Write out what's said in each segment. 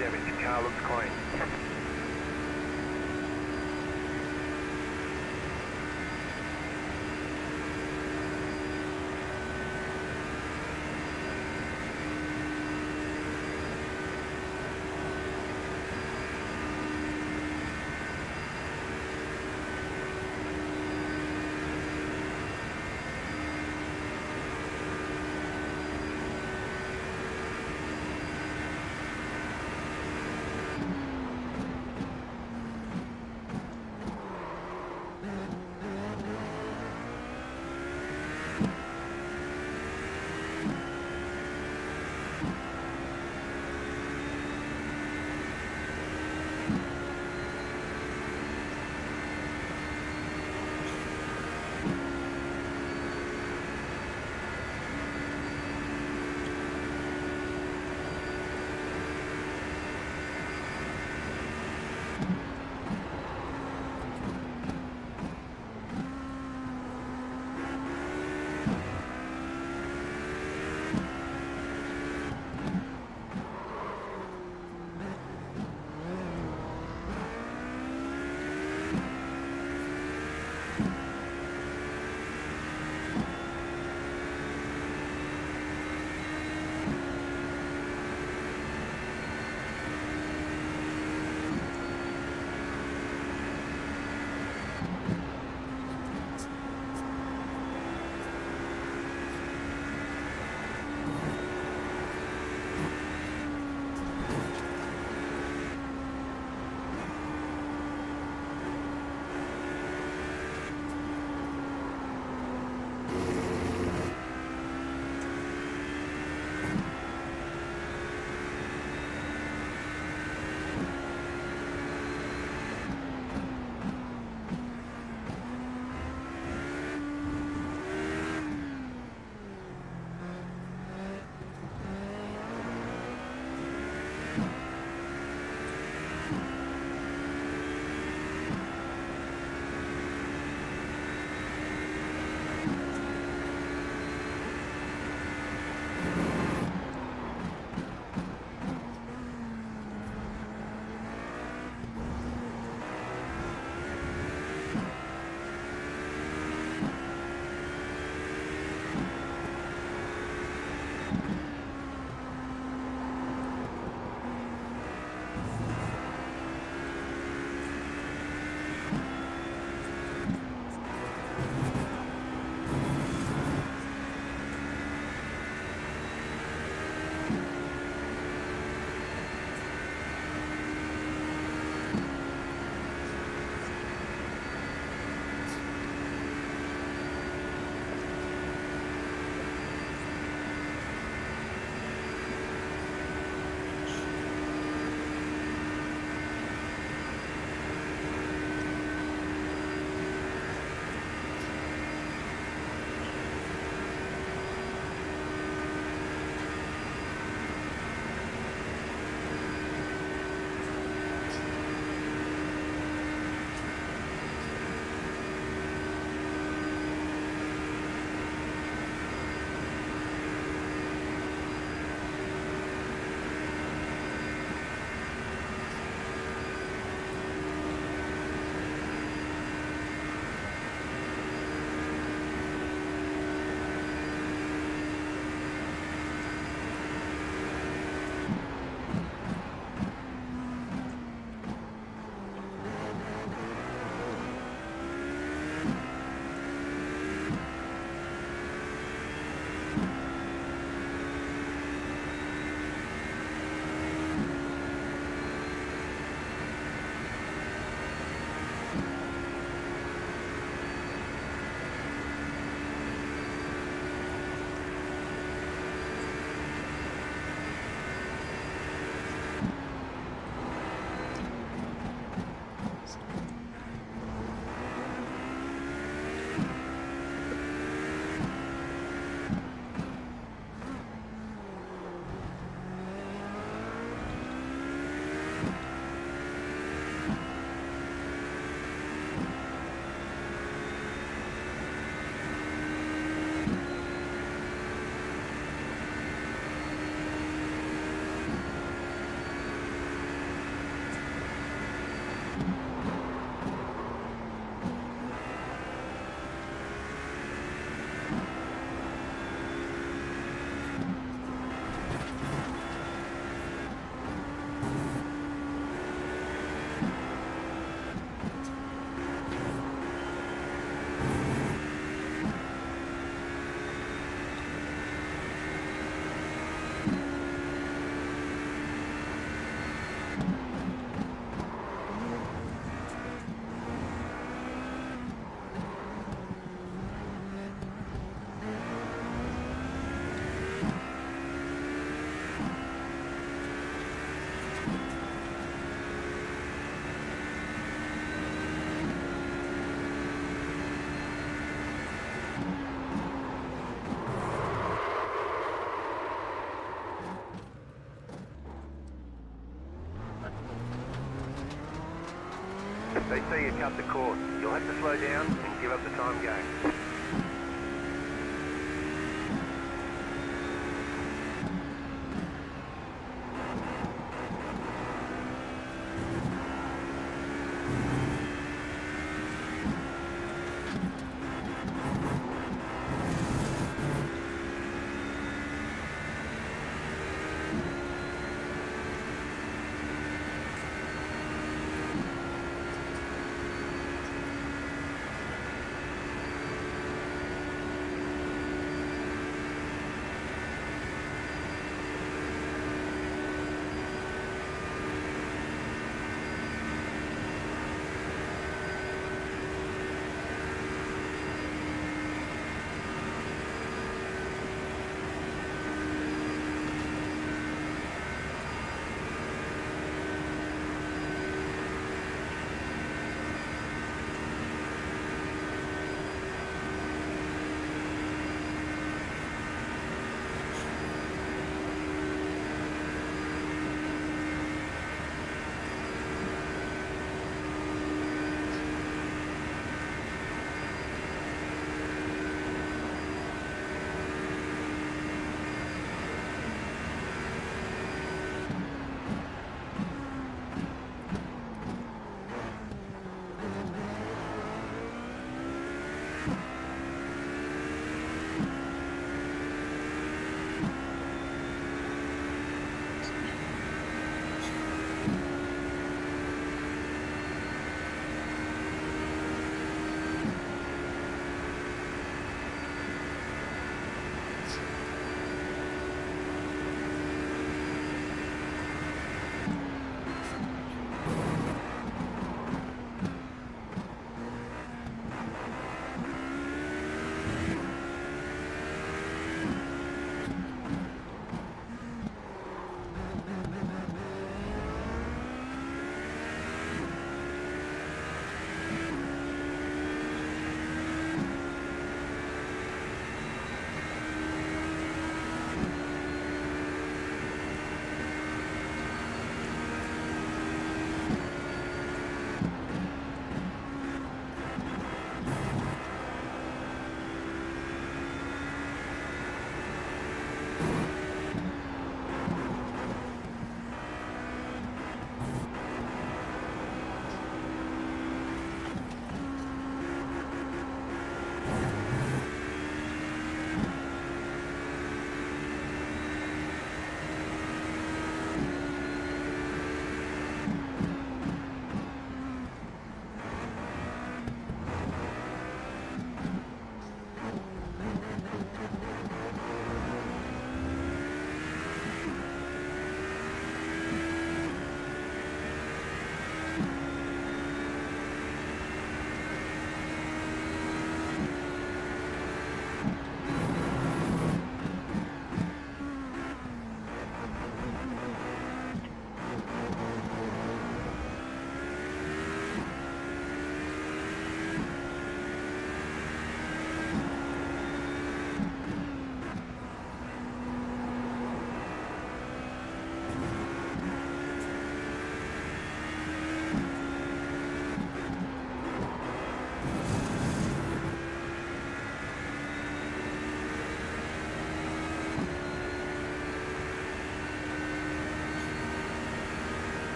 damage. Car looks clean. They say you cut the cord. You'll have to slow down and give up the time game.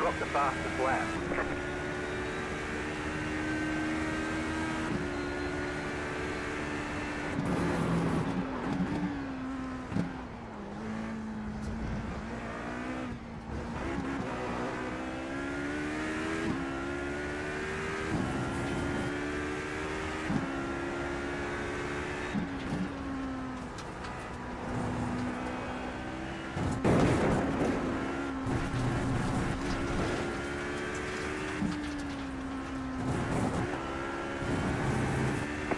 got the fastest lap.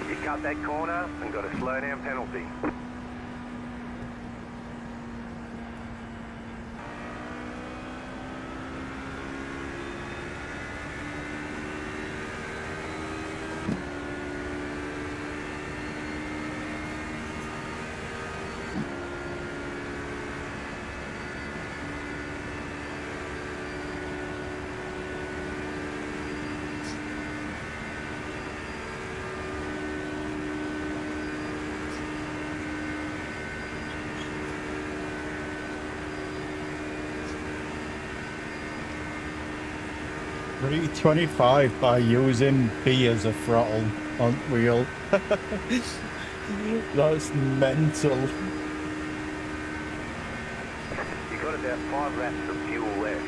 You cut that corner and got a slow down penalty. $3.25 by using B as a throttle on wheel. That's mental. You got about 5 laps of fuel left.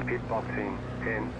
Pit boxing 10.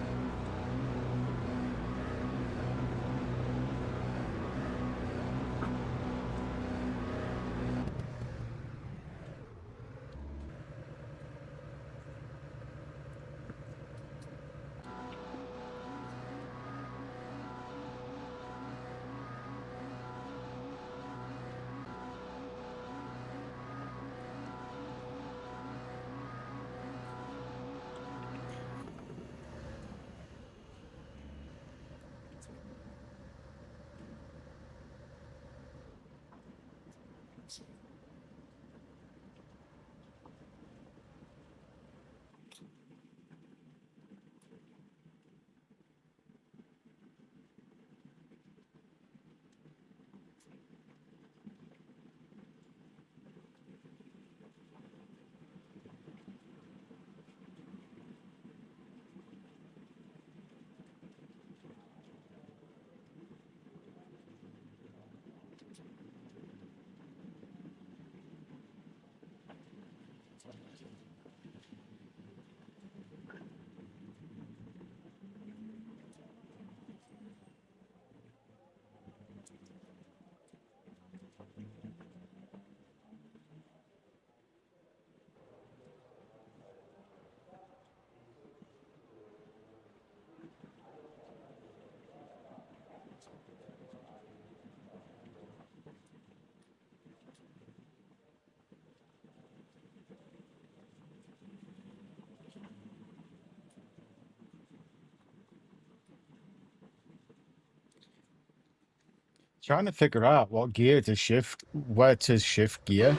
trying to figure out what gear to shift, where to shift gear,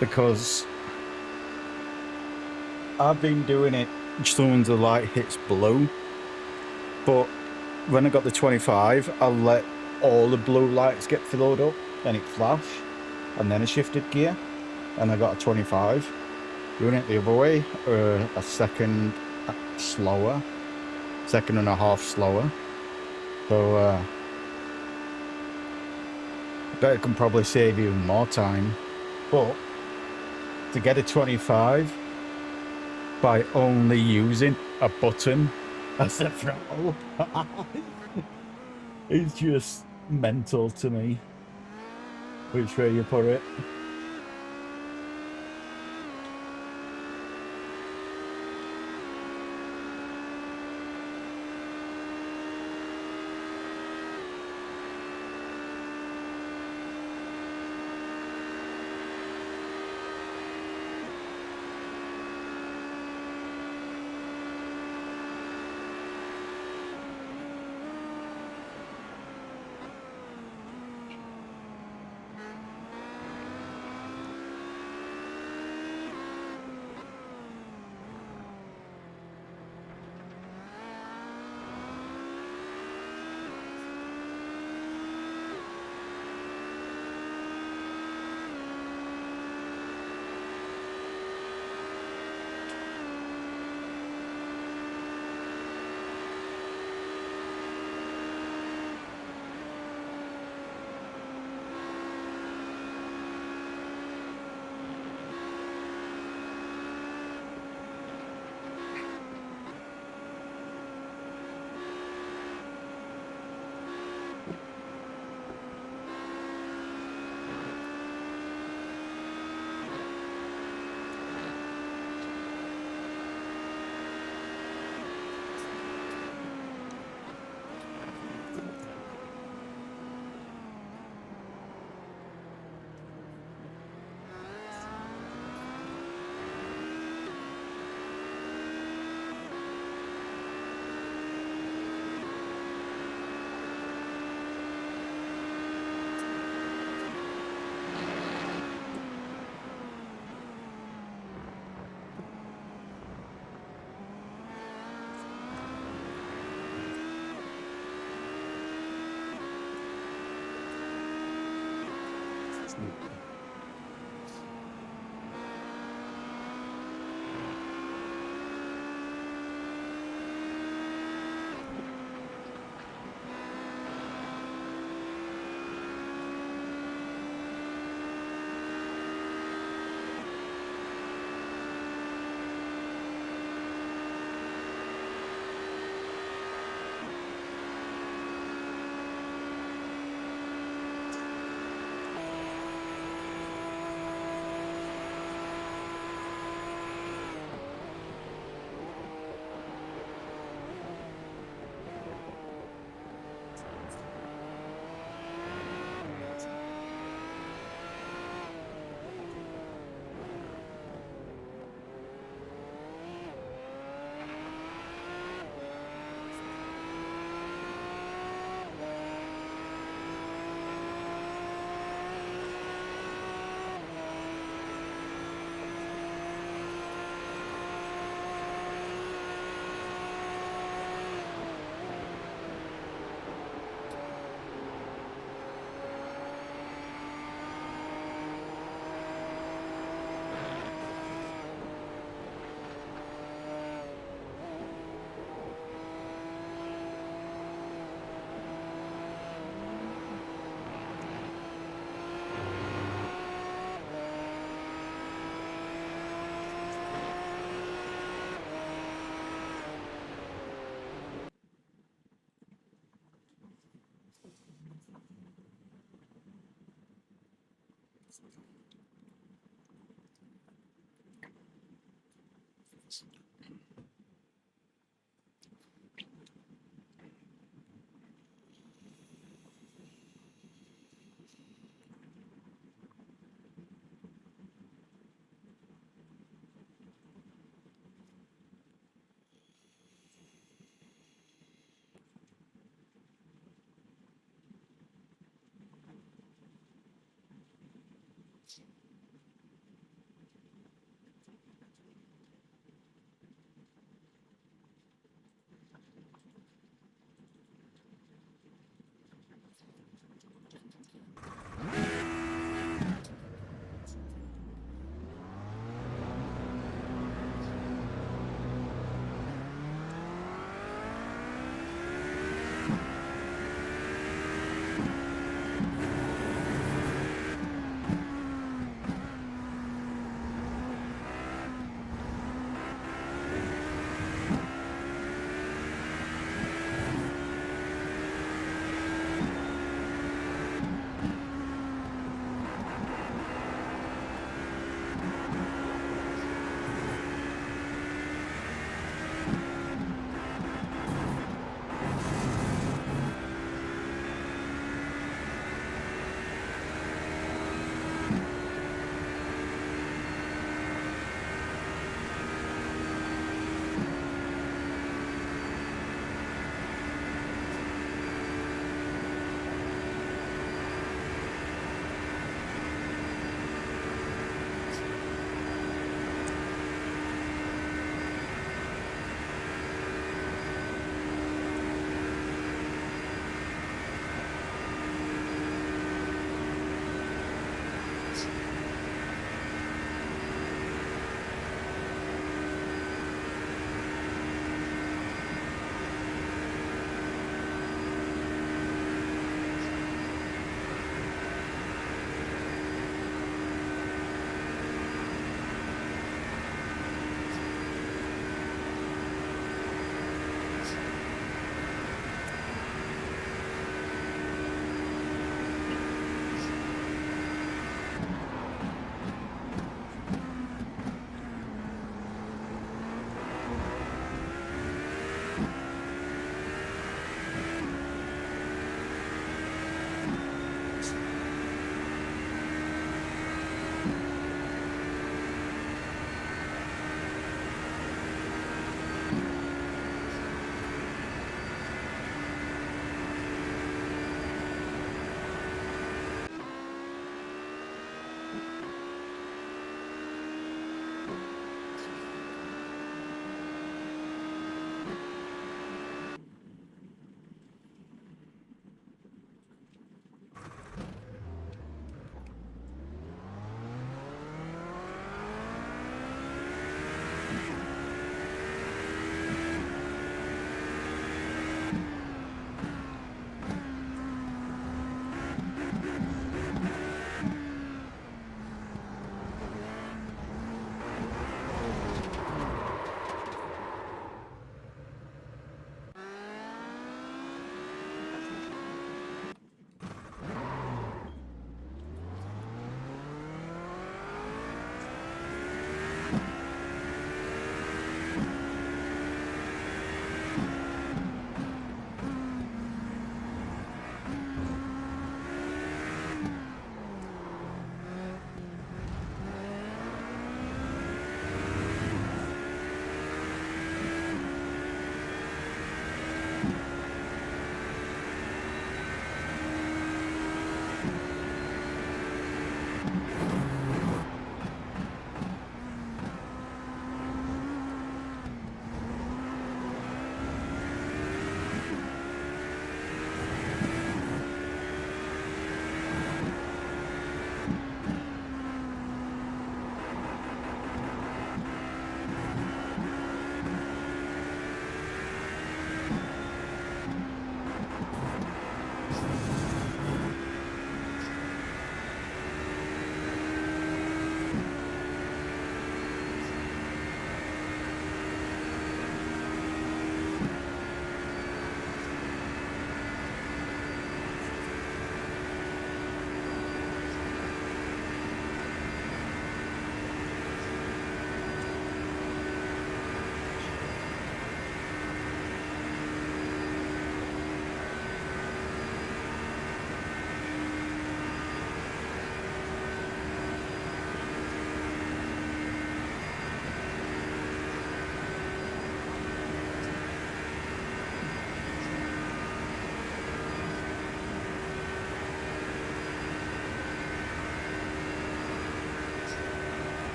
because I've been doing it soon the light hits blue, but when I got the 25, I let all the blue lights get filled up, and it flashed, and then I shifted gear, and I got a 25. Doing it the other way, a second slower, second and a half slower. So I bet it can probably save you more time. But to get a 25 by only using a button as a throttle, it's just mental to me. Which way you put it.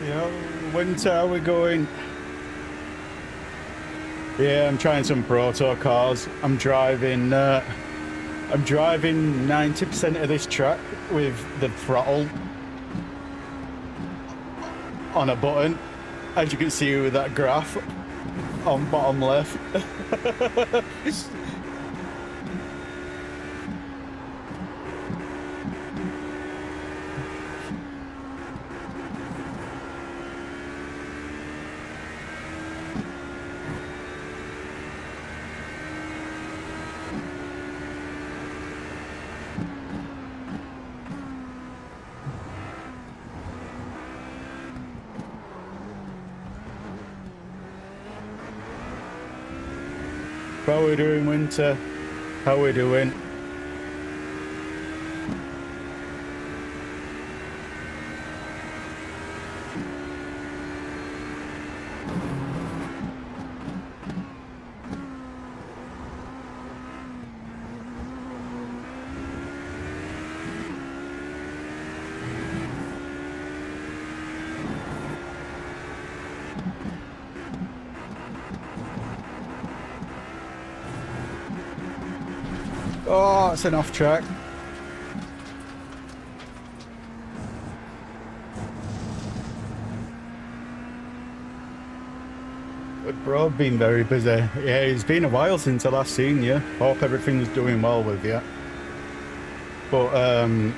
Yeah, winter, how we going? Yeah, I'm trying some proto cars. I'm driving 90% of this track with the throttle on a button, as you can see with that graph on bottom left. How are we doing, Winter? How are we doing? Oh, it's an off track. But bro, I've been very busy. Yeah, it's been a while since I last seen you. Hope everything's doing well with you. But I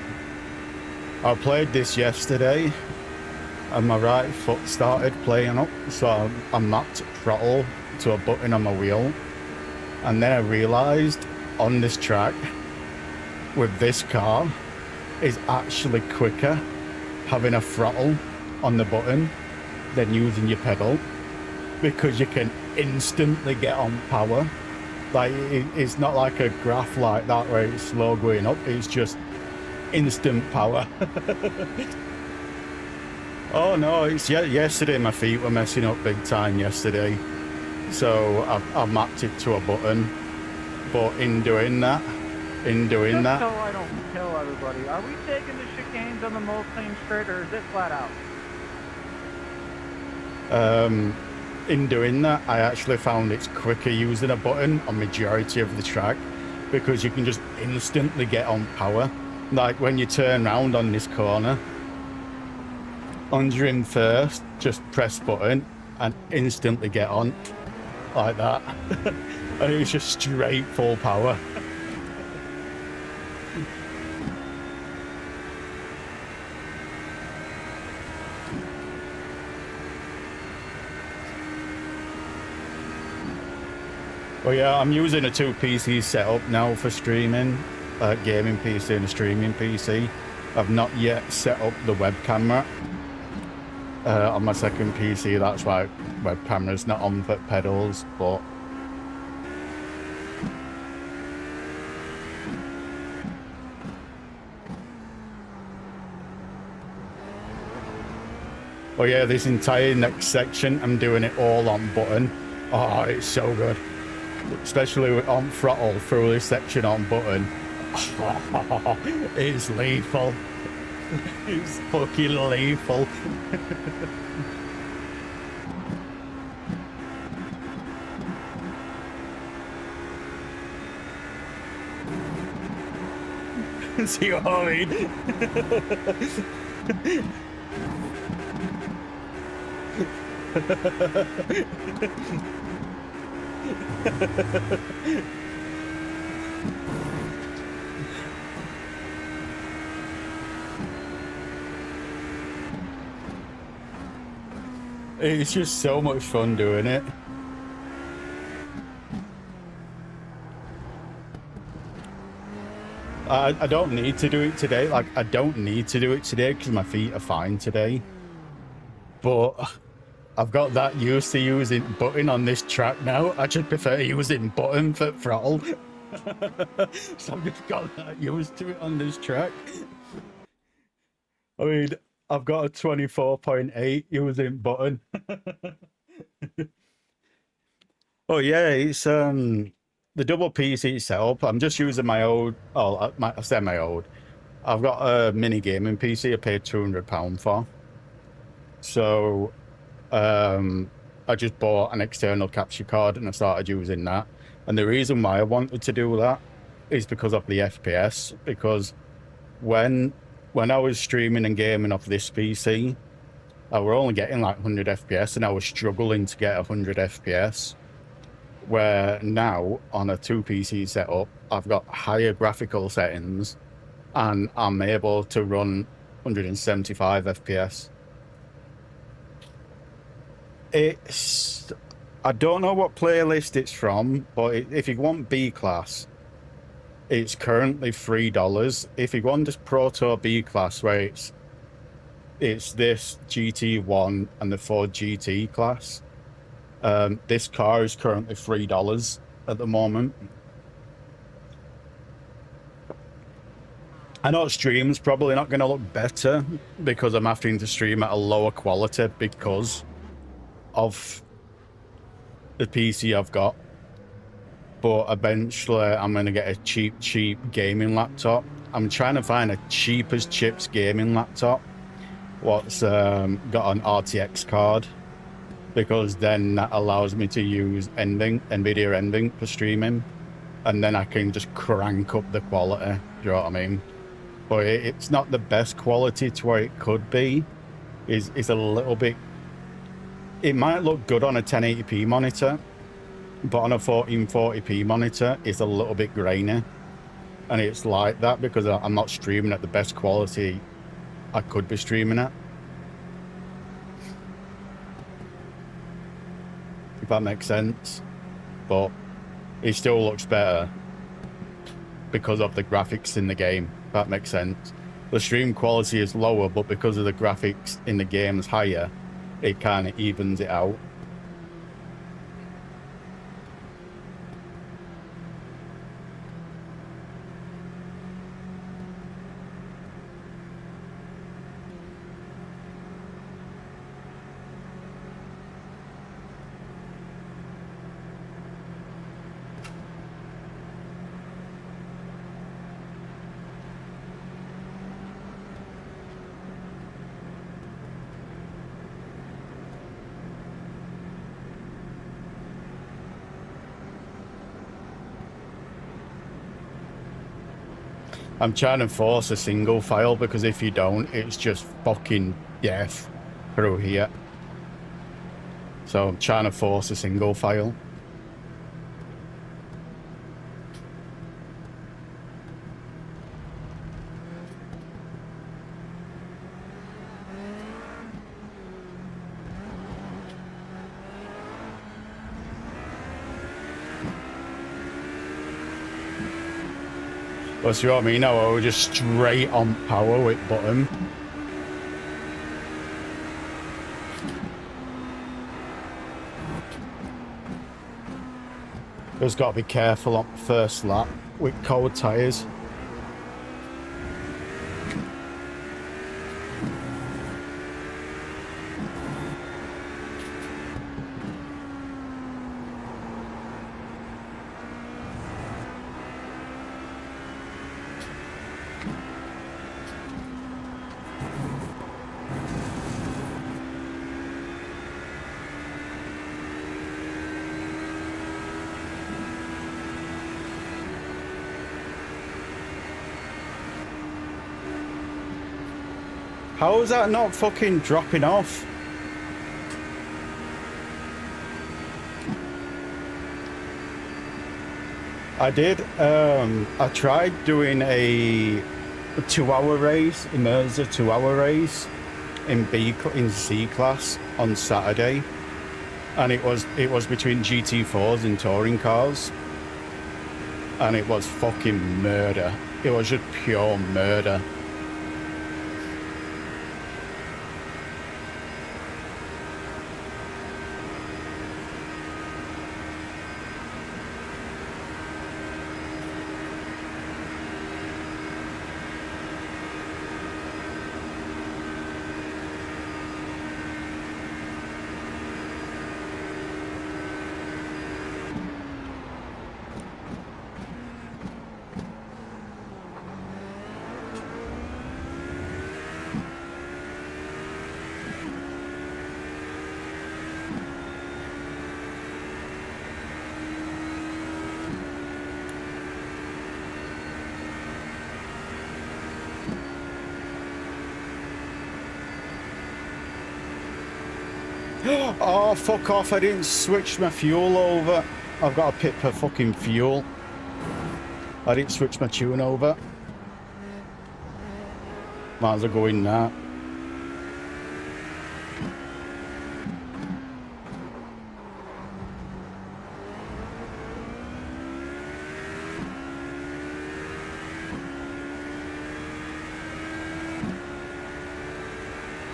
played this yesterday and my right foot started playing up, so I mapped throttle to a button on my wheel, and then I realised on this track with this car is actually quicker having a throttle on the button than using your pedal, because you can instantly get on power. Like it's not like a graph like that where it's slow going up, it's just instant power. Oh no, it's yesterday my feet were messing up big time yesterday, so I mapped it to a button. But in doing that, So I don't kill everybody, are we taking the chicanes on the Mulsanne straight, or is it flat out? In doing that, I actually found it's quicker using a button on majority of the track, because you can just instantly get on power. Like when you turn round on this corner, on your in first, just press button and instantly get on like that. And it's just straight full power. Well, yeah, I'm using a 2 PC setup now for streaming, gaming PC and a streaming PC. I've not yet set up the web camera on my second PC. That's why web camera's not on foot pedals, but oh yeah, this entire next section, I'm doing it all on button. Oh, it's so good. Especially on throttle through this section on button. Oh, it's lethal. It's fucking lethal. See what I mean? It's just so much fun doing it. I don't need to do it today. Like, I don't need to do it today because my feet are fine today. But I've got that used to using button on this track now. I just prefer using button for throttle. So I've just got that used to it on this track. I mean, I've got a 24.8 using button. Oh yeah, it's the double PC setup. I'm just using my old. Oh, I say my old. I've got a mini gaming PC. I paid £200 for. So I just bought an external capture card and I started using that. And the reason why I wanted to do that is because of the FPS. Because when I was streaming and gaming off this PC, I were only getting like 100 FPS and I was struggling to get 100 FPS. Where now on a 2 PC setup, I've got higher graphical settings and I'm able to run 175 FPS. It's, I don't know what playlist it's from, but if you want B class, it's currently $3. If you want this Proto B class, where it's this GT1 and the Ford GT class, this car is currently $3 at the moment. I know stream's probably not going to look better because I'm having to stream at a lower quality because of the PC I've got. But eventually I'm going to get a cheap gaming laptop. I'm trying to find a cheap as chips gaming laptop what's got an RTX card, because then that allows me to use NVIDIA NVIDIA for streaming, and then I can just crank up the quality. Do you know what I mean? But it's not the best quality to where it could be. It's a little bit... It might look good on a 1080p monitor, but on a 1440p monitor, it's a little bit grainy. And it's like that because I'm not streaming at the best quality I could be streaming at. If that makes sense. But it still looks better because of the graphics in the game. If that makes sense. The stream quality is lower, but because of the graphics in the game is higher, it kind of evens it out. I'm trying to force a single file because if you don't, it's just fucking death through here. So I'm trying to force a single file. But see what I mean now, we're just straight on power with button. Just got to be careful on the first lap with cold tyres. How is that not fucking dropping off? I did. I tried doing a 2-hour race, immersive 2-hour race in C class on Saturday, and it was between GT4s and touring cars, and it was fucking murder. It was just pure murder. Oh, fuck off. I didn't switch my fuel over. I've got to pit for fucking fuel. I didn't switch my tune over. Might as well go in now.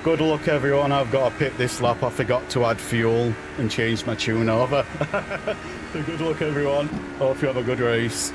Good luck, everyone. I've got to pit this lap. I forgot to add fuel and change my tune over. So good luck, everyone. Hope you have a good race.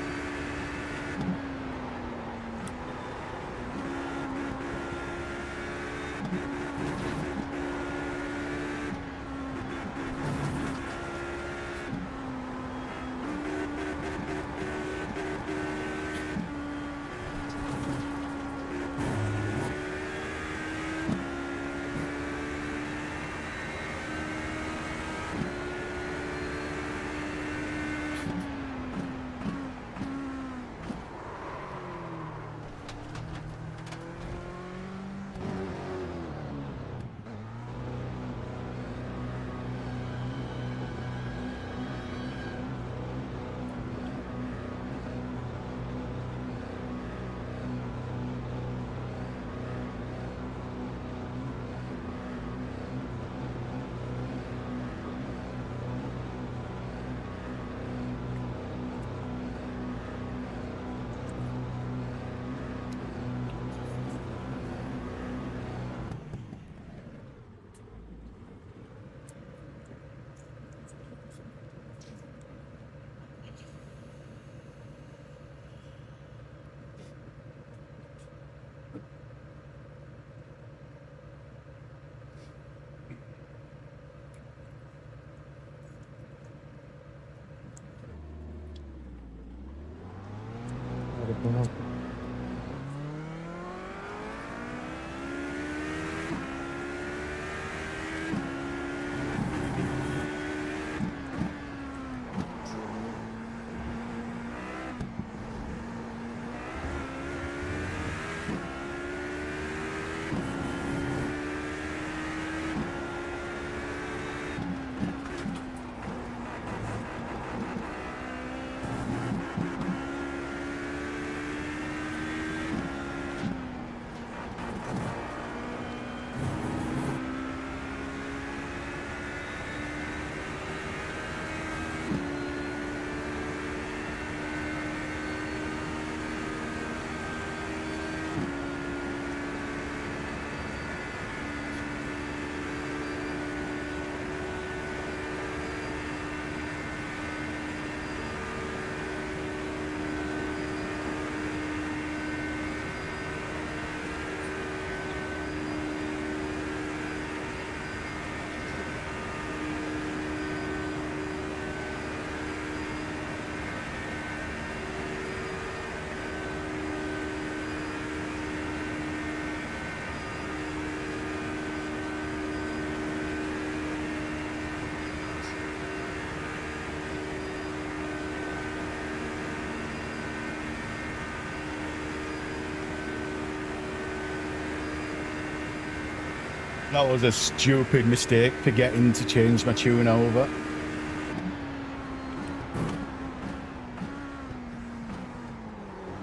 That was a stupid mistake, forgetting to change my tune over.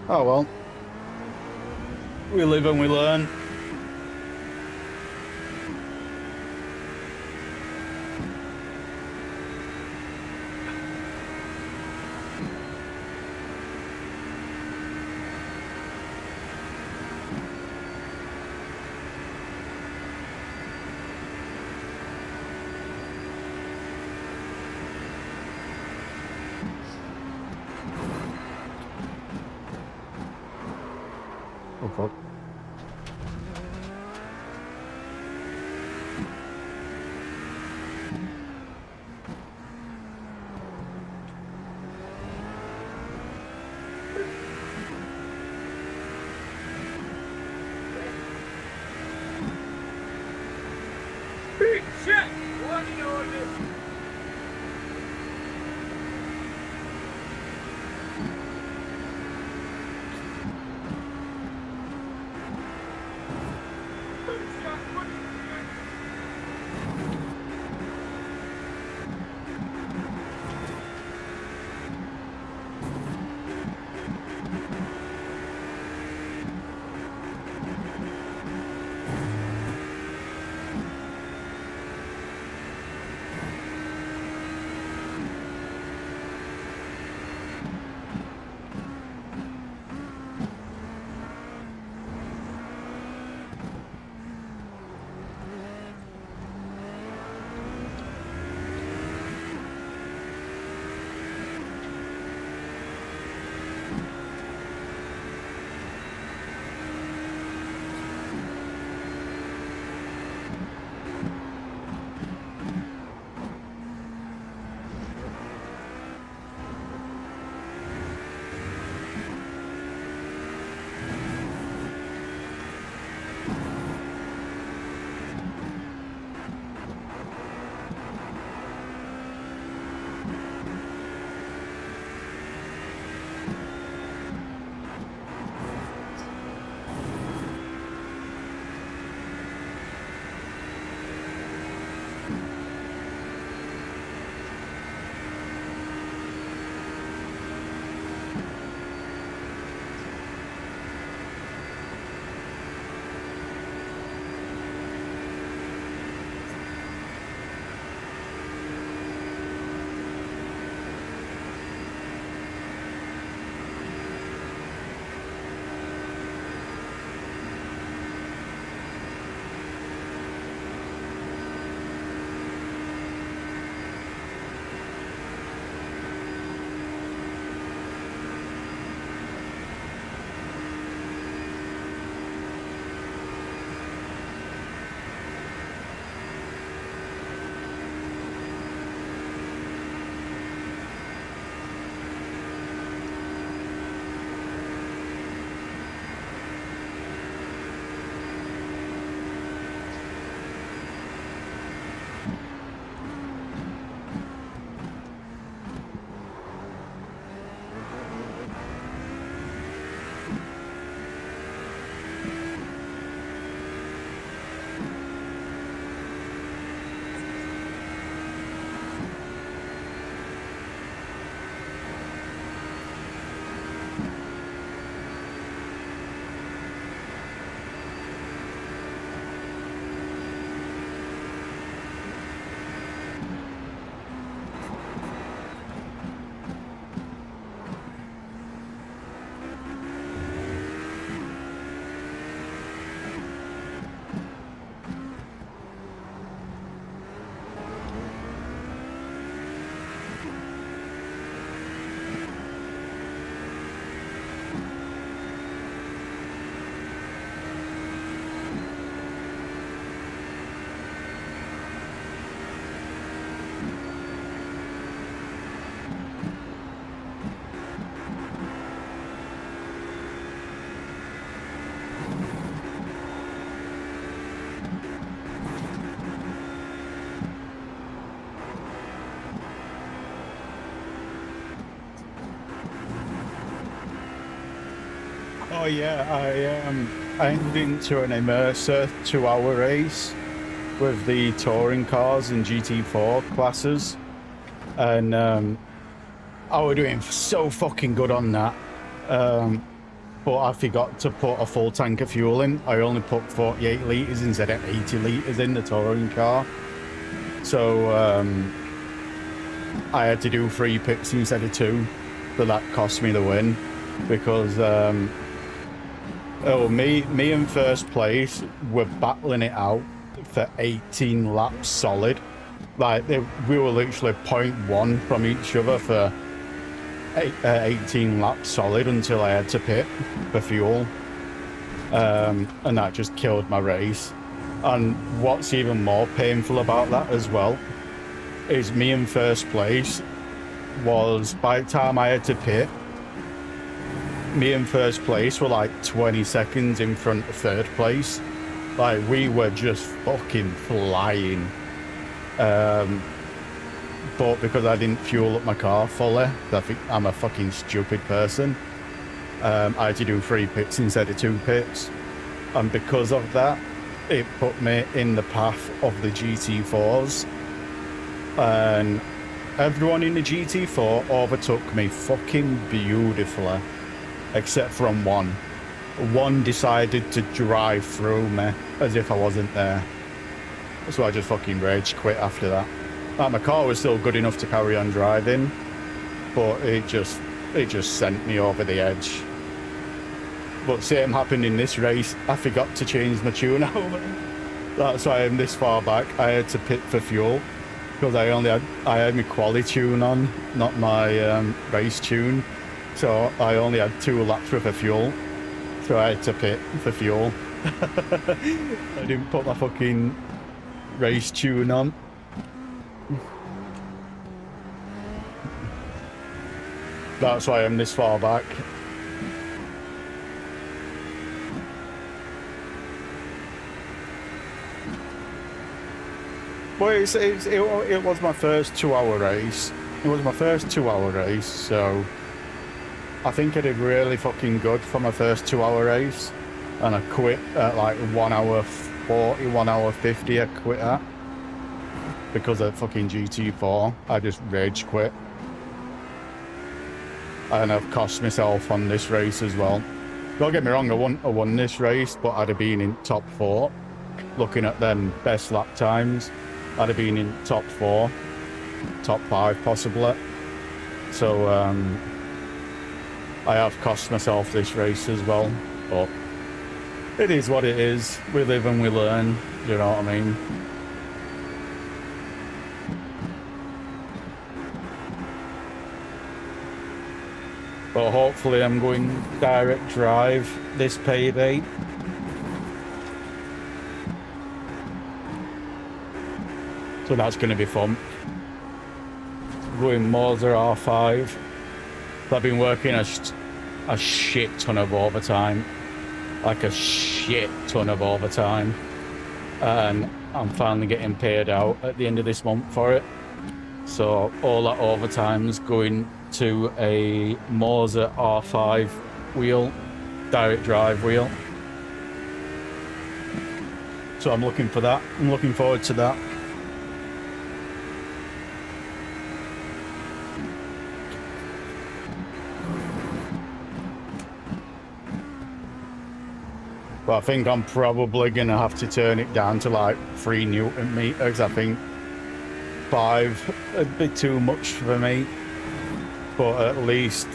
Oh well. We live and we learn. Oh fuck. Big shit! What are you doing? Oh yeah, I entered into an immerser 2-hour race with the touring cars and GT4 classes, and I was doing so fucking good on that. But I forgot to put a full tank of fuel in. I only put 48 litres instead of 80 litres in the touring car. So I had to do 3 pits instead of 2. So that cost me the win. Because me in first place were battling it out for 18 laps solid. Like we were literally 0.1 from each other for 18 laps solid until I had to pit for fuel, and that just killed my race. And what's even more painful about that as well is me in first place was, by the time I had to pit, me in first place were like 20 seconds in front of third place. Like, we were just fucking flying. But because I didn't fuel up my car fully, I think I'm a fucking stupid person, I had to do 3 pits instead of 2 pits. And because of that, it put me in the path of the GT4s. And everyone in the GT4 overtook me fucking beautifully, except from one. One decided to drive through me as if I wasn't there. So I just fucking rage quit after that. Like, my car was still good enough to carry on driving, but it just sent me over the edge. But same happened in this race. I forgot to change my tune over. That's why I'm this far back. I had to pit for fuel because I had my quali tune on, not my race tune. So I only had 2 laps worth of fuel. So I had to pit for fuel. I didn't put my fucking race tune on. That's why I'm this far back. Well, it was my first 2-hour race. It was my first 2-hour race, so I think I did really fucking good for my first 2-hour race. And I quit at like 1 hour 40, 1 hour 50 I quit at. Because of fucking GT4, I just rage quit. And I've cost myself on this race as well. Don't get me wrong, I won this race, but I'd have been in top 4. Looking at them best lap times, I'd have been in top 4, top 5 possibly. So I have cost myself this race as well, but it is what it is. We live and we learn, you know what I mean? But hopefully I'm going direct drive this payday. So that's going to be fun. Going Moser R5. I've been working a shit ton of overtime. Like a shit ton of overtime. And I'm finally getting paid out at the end of this month for it. So all that overtime's going to a Moser R5 wheel, direct drive wheel. So I'm looking for that. I'm looking forward to that. But I think I'm probably going to have to turn it down to like 3 Newton meters. I think 5 a bit too much for me. But at least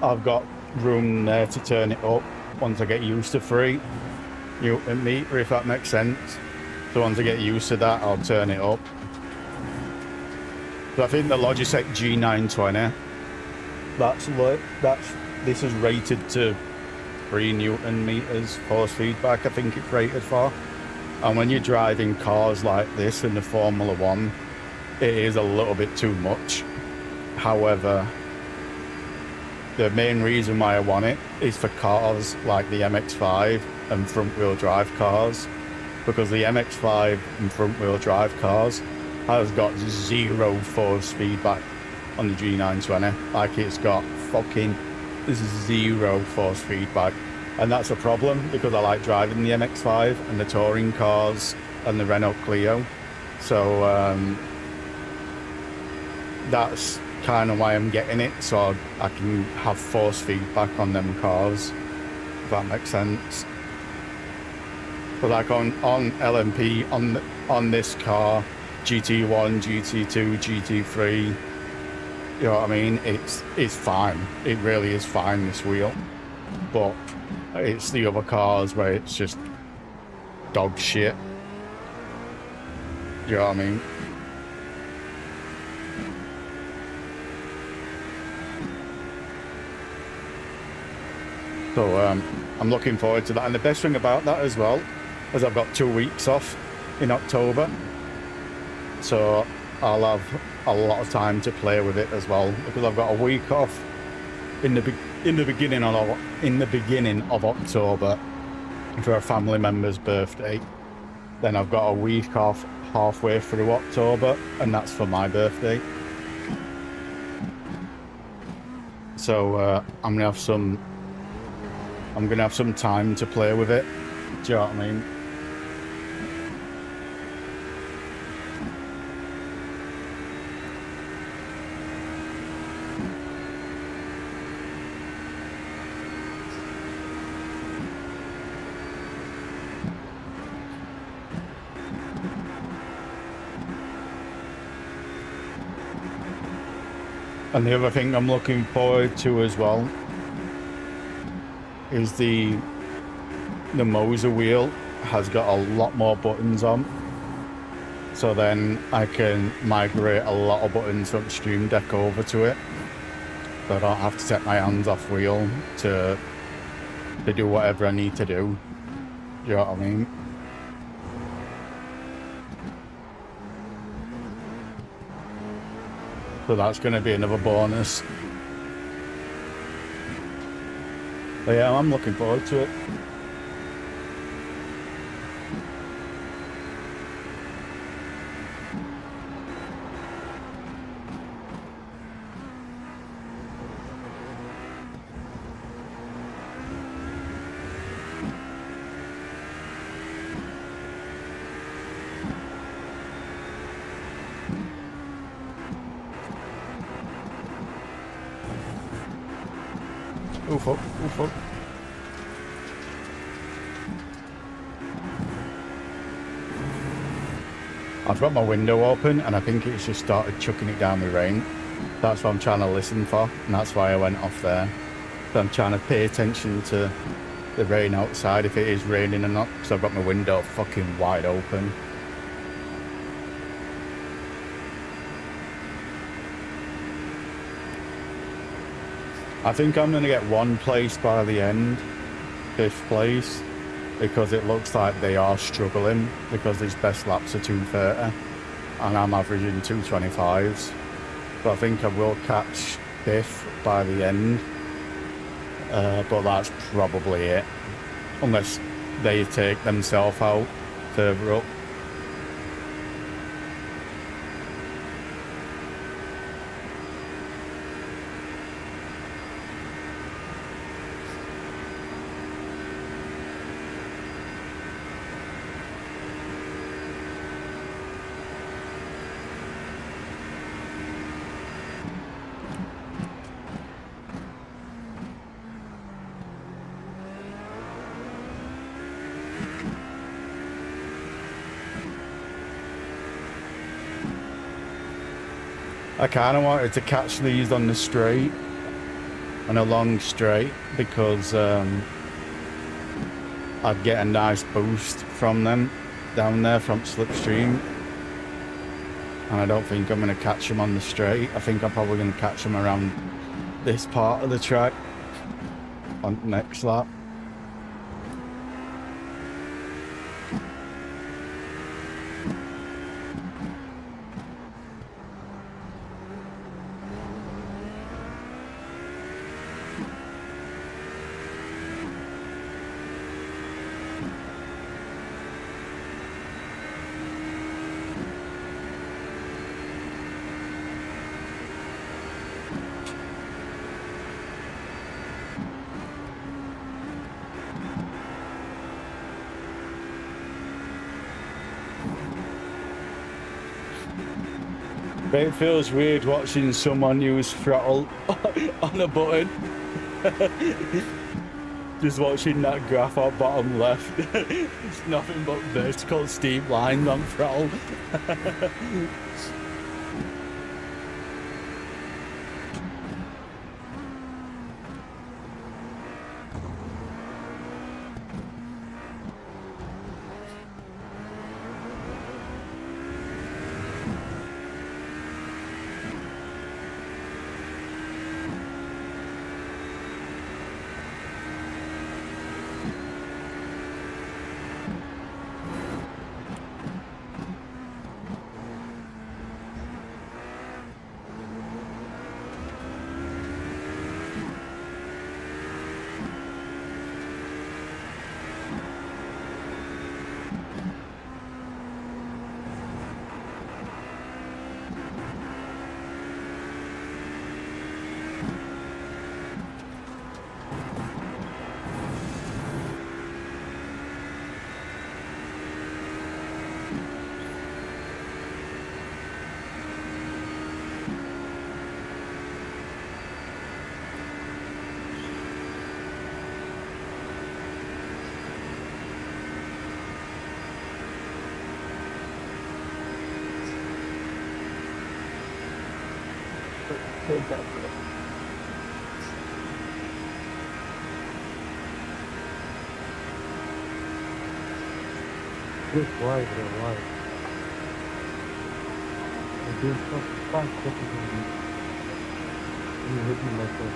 I've got room there to turn it up once I get used to 3 Newton meter, if that makes sense. So once I get used to that, I'll turn it up. So I think the Logitech G920, this is rated to 3 Newton meters force feedback, I think it's rated for. And when you're driving cars like this in the Formula 1, it is a little bit too much. However, the main reason why I want it is for cars like the MX-5 and front-wheel drive cars, because the MX-5 and front-wheel drive cars has got 0 force feedback on the G920. Like, it's got fucking zero force feedback, and that's a problem because I like driving the MX-5 and the touring cars and the Renault Clio, so that's kind of why I'm getting it, so I can have force feedback on them cars, if that makes sense. But like on LMP, on this car, GT1, GT2, GT3, you know what I mean? It's fine. It really is fine, this wheel. But it's the other cars where it's just dog shit. You know what I mean? So I'm looking forward to that. And the best thing about that as well is I've got 2 weeks off in October. So I'll have a lot of time to play with it as well, because I've got a week off in the beginning of October for a family member's birthday. Then I've got a week off halfway through October, and that's for my birthday. So I'm gonna have some time to play with it. Do you know what I mean? And the other thing I'm looking forward to as well is the Moser wheel has got a lot more buttons on, so then I can migrate a lot of buttons from Stream Deck over to it, so I don't have to take my hands off wheel to do whatever I need to do. You know what I mean? So that's going to be another bonus. But yeah, I'm looking forward to it. Oh fuck, oh fuck. I've got my window open and I think it's just started chucking it down with rain. That's what I'm trying to listen for, and that's why I went off there. So I'm trying to pay attention to the rain outside, if it is raining or not, because I've got my window fucking wide open. I think I'm going to get one place by the end, 5th place, because it looks like they are struggling, because his best laps are 2:30 and I'm averaging 2:25s. So I think I will catch 5th by the end, but that's probably it, unless they take themselves out further up. I kind of wanted to catch these on the straight, on a long straight, because I'd get a nice boost from them down there from slipstream. And I don't think I'm going to catch them on the straight. I think I'm probably going to catch them around this part of the track on the next lap. But it feels weird watching someone use throttle on a button. Just watching that graph on bottom left. It's nothing but vertical steep lines on throttle. Just why, bro, why? I'm doing something fine quicker than you. You hit me like that.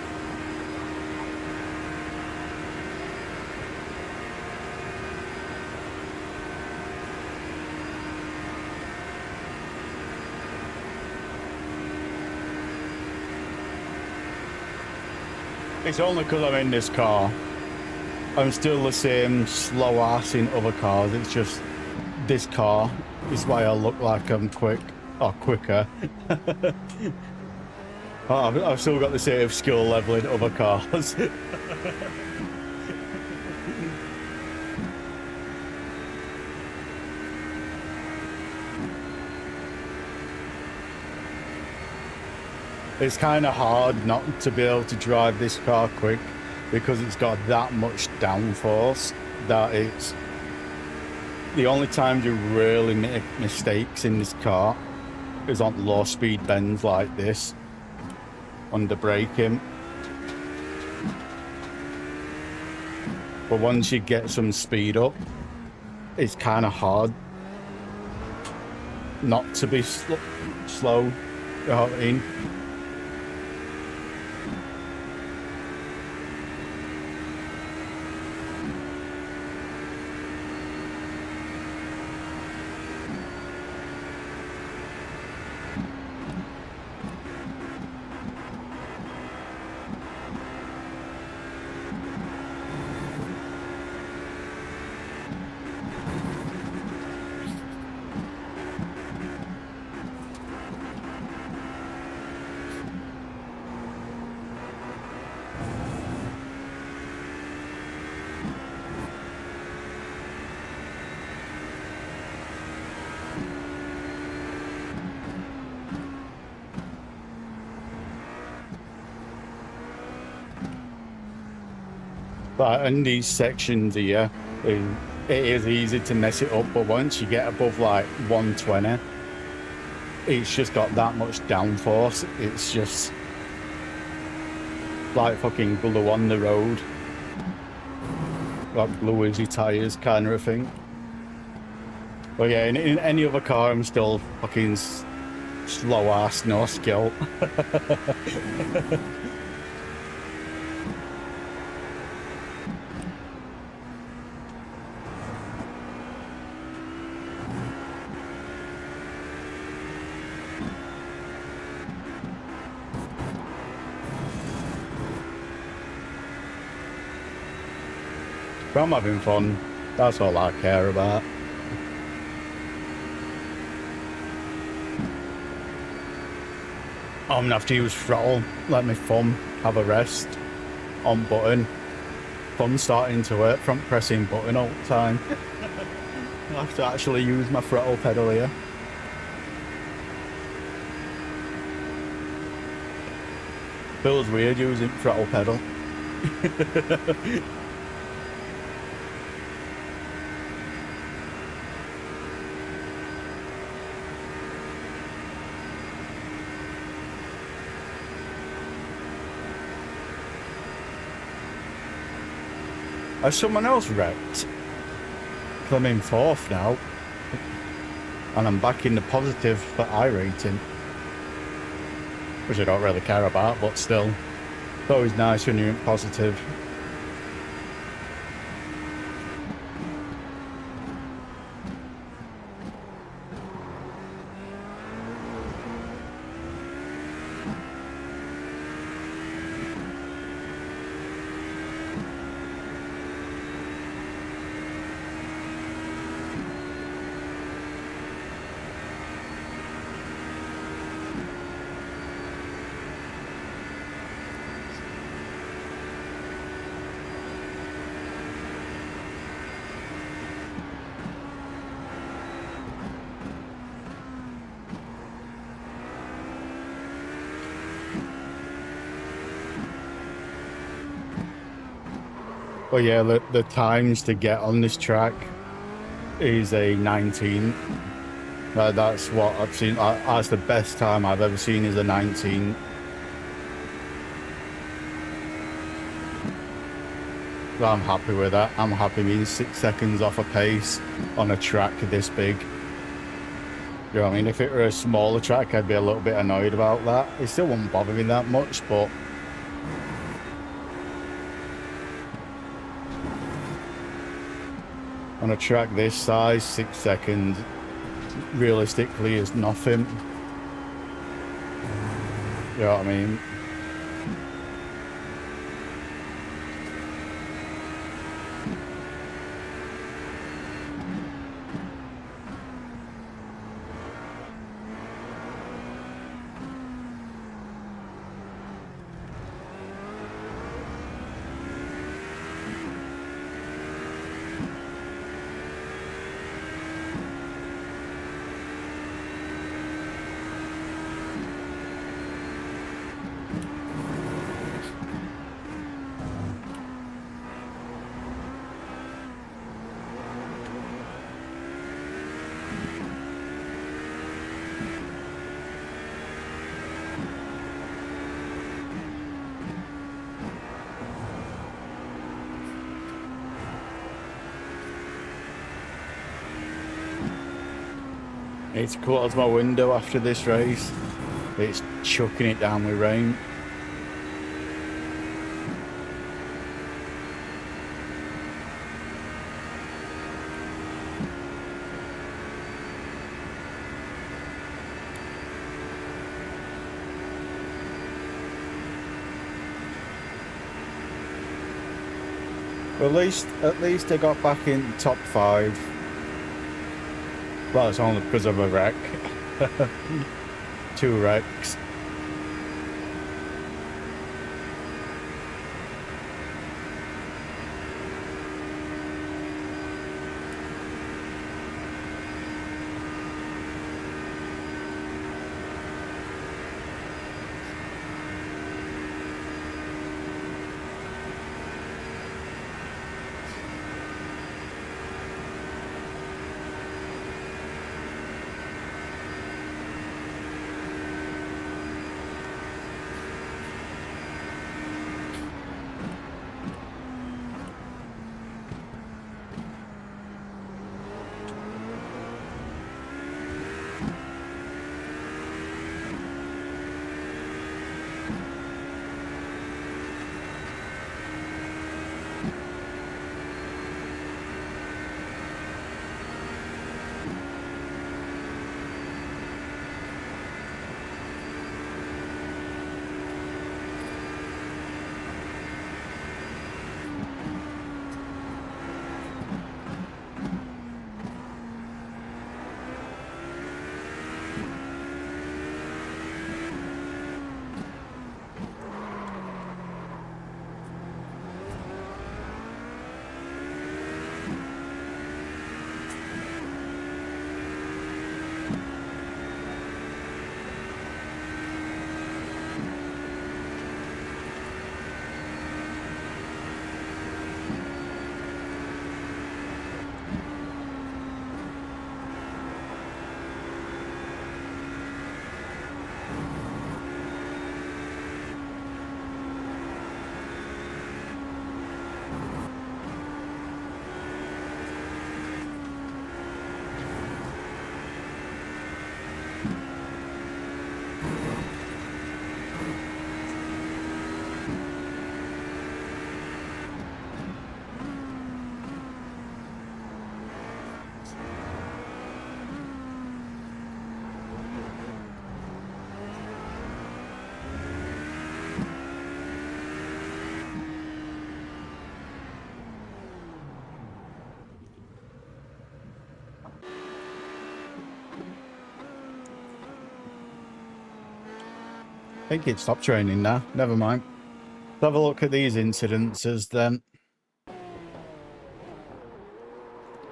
It's only because I'm in this car. I'm still the same slow ass in other cars. It's just this car is why I look like I'm quick or quicker. I've still got the same skill level in other cars. It's kind of hard not to be able to drive this car quick because it's got that much downforce that it's the only time you really make mistakes in this car is on low speed bends like this under braking. But once you get some speed up, it's kind of hard not to be slow. You know what I mean? But in these sections here, it is easy to mess it up, but once you get above like 120, it's just got that much downforce. It's just like fucking glue on the road. Like glue as your tyres kind of a thing. But yeah, in any other car, I'm still fucking slow ass, no skill. But I'm having fun. That's all I care about. I'm gonna have to use throttle, let my thumb have a rest on button. Thumb's starting to work from pressing button all the time. I have to actually use my throttle pedal here. Feels weird using throttle pedal. Has someone else wrecked? 'Cause I'm in 4th now. And I'm back in the positive for I rating. Which I don't really care about, but still. It's always nice when you're in positive. But yeah, the times to get on this track is a 19. That's what I've seen. That's the best time I've ever seen is a 19. So I'm happy with that. I'm happy being 6 seconds off a pace on a track this big. You know what I mean? If it were a smaller track, I'd be a little bit annoyed about that. It still wouldn't bother me that much, but on a track this size, 6 seconds realistically is nothing. You know what I mean? It's caught out my window after this race. It's chucking it down with rain. Well, at least I got back in top 5. Well, it's only because of a wreck. 2 wrecks. think it stopped raining now. Never mind. Let's have a look at these incidences then.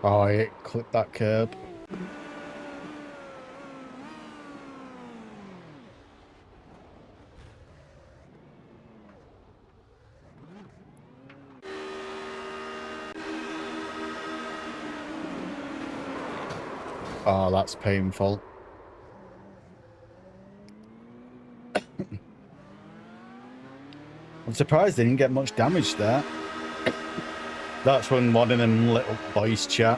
Oh, it clipped that curb. Oh, that's painful. I'm surprised they didn't get much damage there. That's when one of them little voice chat.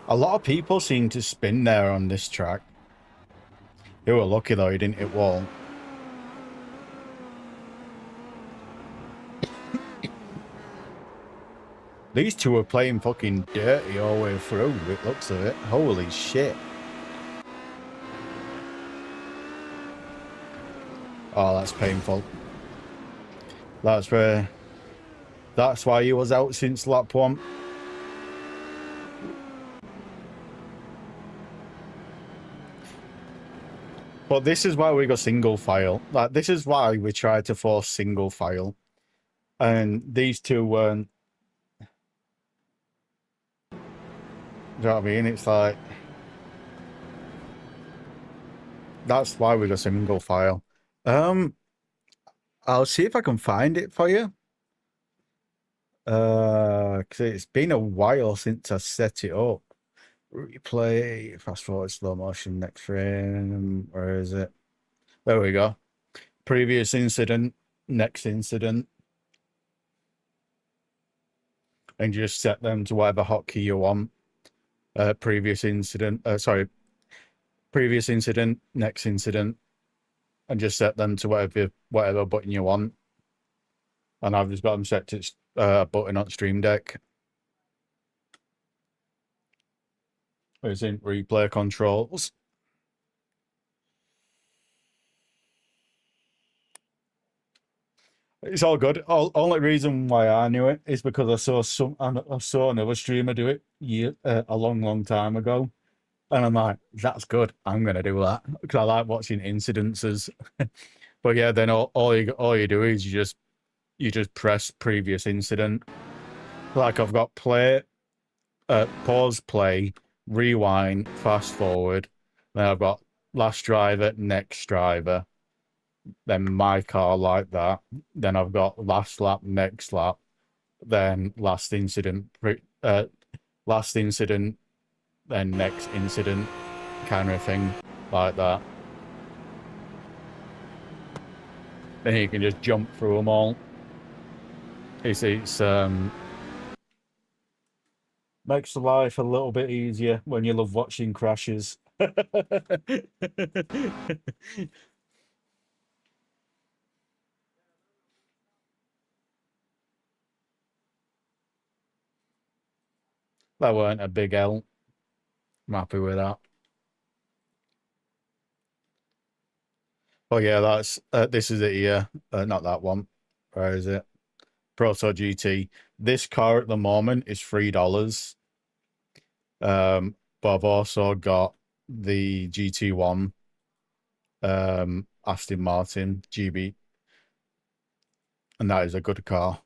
A lot of people seem to spin there on this track. You were lucky though, you didn't hit wall. These two are playing fucking dirty all the way through, it looks of it. Holy shit. Oh, that's painful. That's why he was out since lap 1. But this is why we go single file. Like, this is why we tried to force single file. And these two weren't. Do you know what I mean? It's like, that's why we go single file. I'll see if I can find it for you. Because it's been a while since I set it up. Replay, fast forward, slow motion, next frame. Where is it? There we go. Previous incident, next incident. And just set them to whatever hotkey you want. Previous incident, previous incident, next incident. And just set them to whatever button you want. And I've just got them set to button on Stream Deck. It's in replay controls. It's all good. Only reason why I knew it is because I saw another streamer do it a long time ago, and I'm like, that's good. I'm gonna do that because I like watching incidences. But yeah, then all you do is you just press previous incident. Like I've got play, pause, play, rewind, fast forward. Then I've got last driver, next driver. Then my car like that. Then I've got last lap, next lap. Then last incident, then next incident, kind of thing like that. Then you can just jump through them all. It's makes life a little bit easier when you love watching crashes. That weren't a big L. I'm happy with that. Oh yeah, that's this is it here. Not that one. Where is it? Proto GT. This car at the moment is $3. But I've also got the GT1 Aston Martin GB. And that is a good car.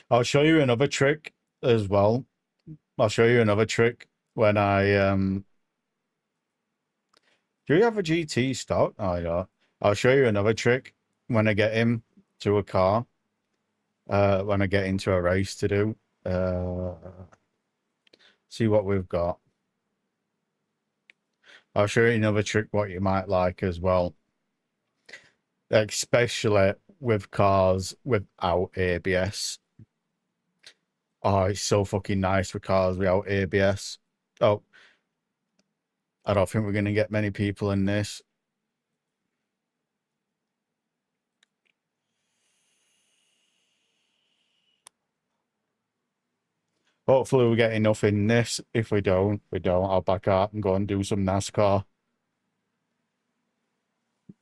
I'll show you another trick as well. I'll show you another trick when I do you have a GT stock? Oh yeah. I'll show you another trick when I get him to a car. When I get into a race to do. See what we've got. I'll show you another trick what you might like as well. Especially with cars without ABS. Oh, it's so fucking nice with cars without ABS. Oh, I don't think we're going to get many people in this. Hopefully we get enough in this. If we don't, I'll back out and go and do some NASCAR.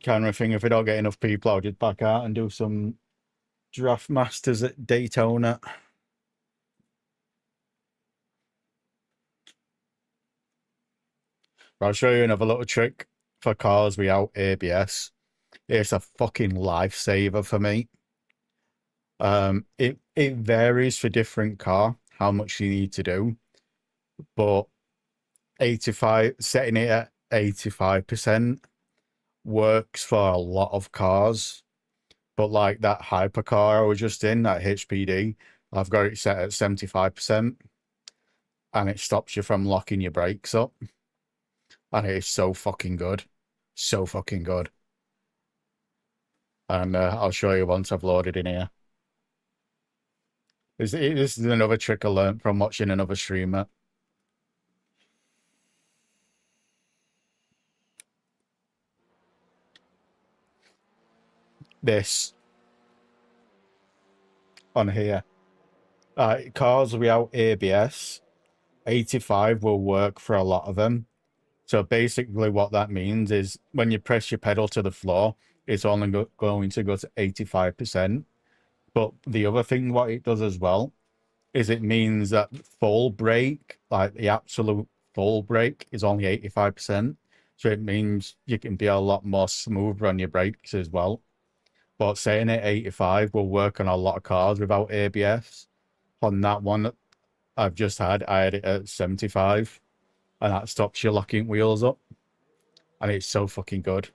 Kind of thing. If we don't get enough people, I'll just back out and do some Draft Masters at Daytona. I'll show you another little trick for cars without ABS. It's a fucking lifesaver for me. It varies for different car how much you need to do, but 85 setting it at 85% works for a lot of cars. But like that hypercar I was just in, that HPD, I've got it set at 75%, and it stops you from locking your brakes up. And it is so fucking good. So fucking good. And I'll show you once I've loaded in here. This is another trick I learned from watching another streamer. This on here. Cars without ABS, 85 will work for a lot of them. So basically what that means is when you press your pedal to the floor, it's only going to go to 85%. But the other thing what it does as well is it means that full brake, like the absolute full brake, is only 85%. So it means you can be a lot more smoother on your brakes as well. But saying at 85 will work on a lot of cars without ABS. On that one I've just had, I had it at 75, and that stops you locking wheels up. And it's so fucking good.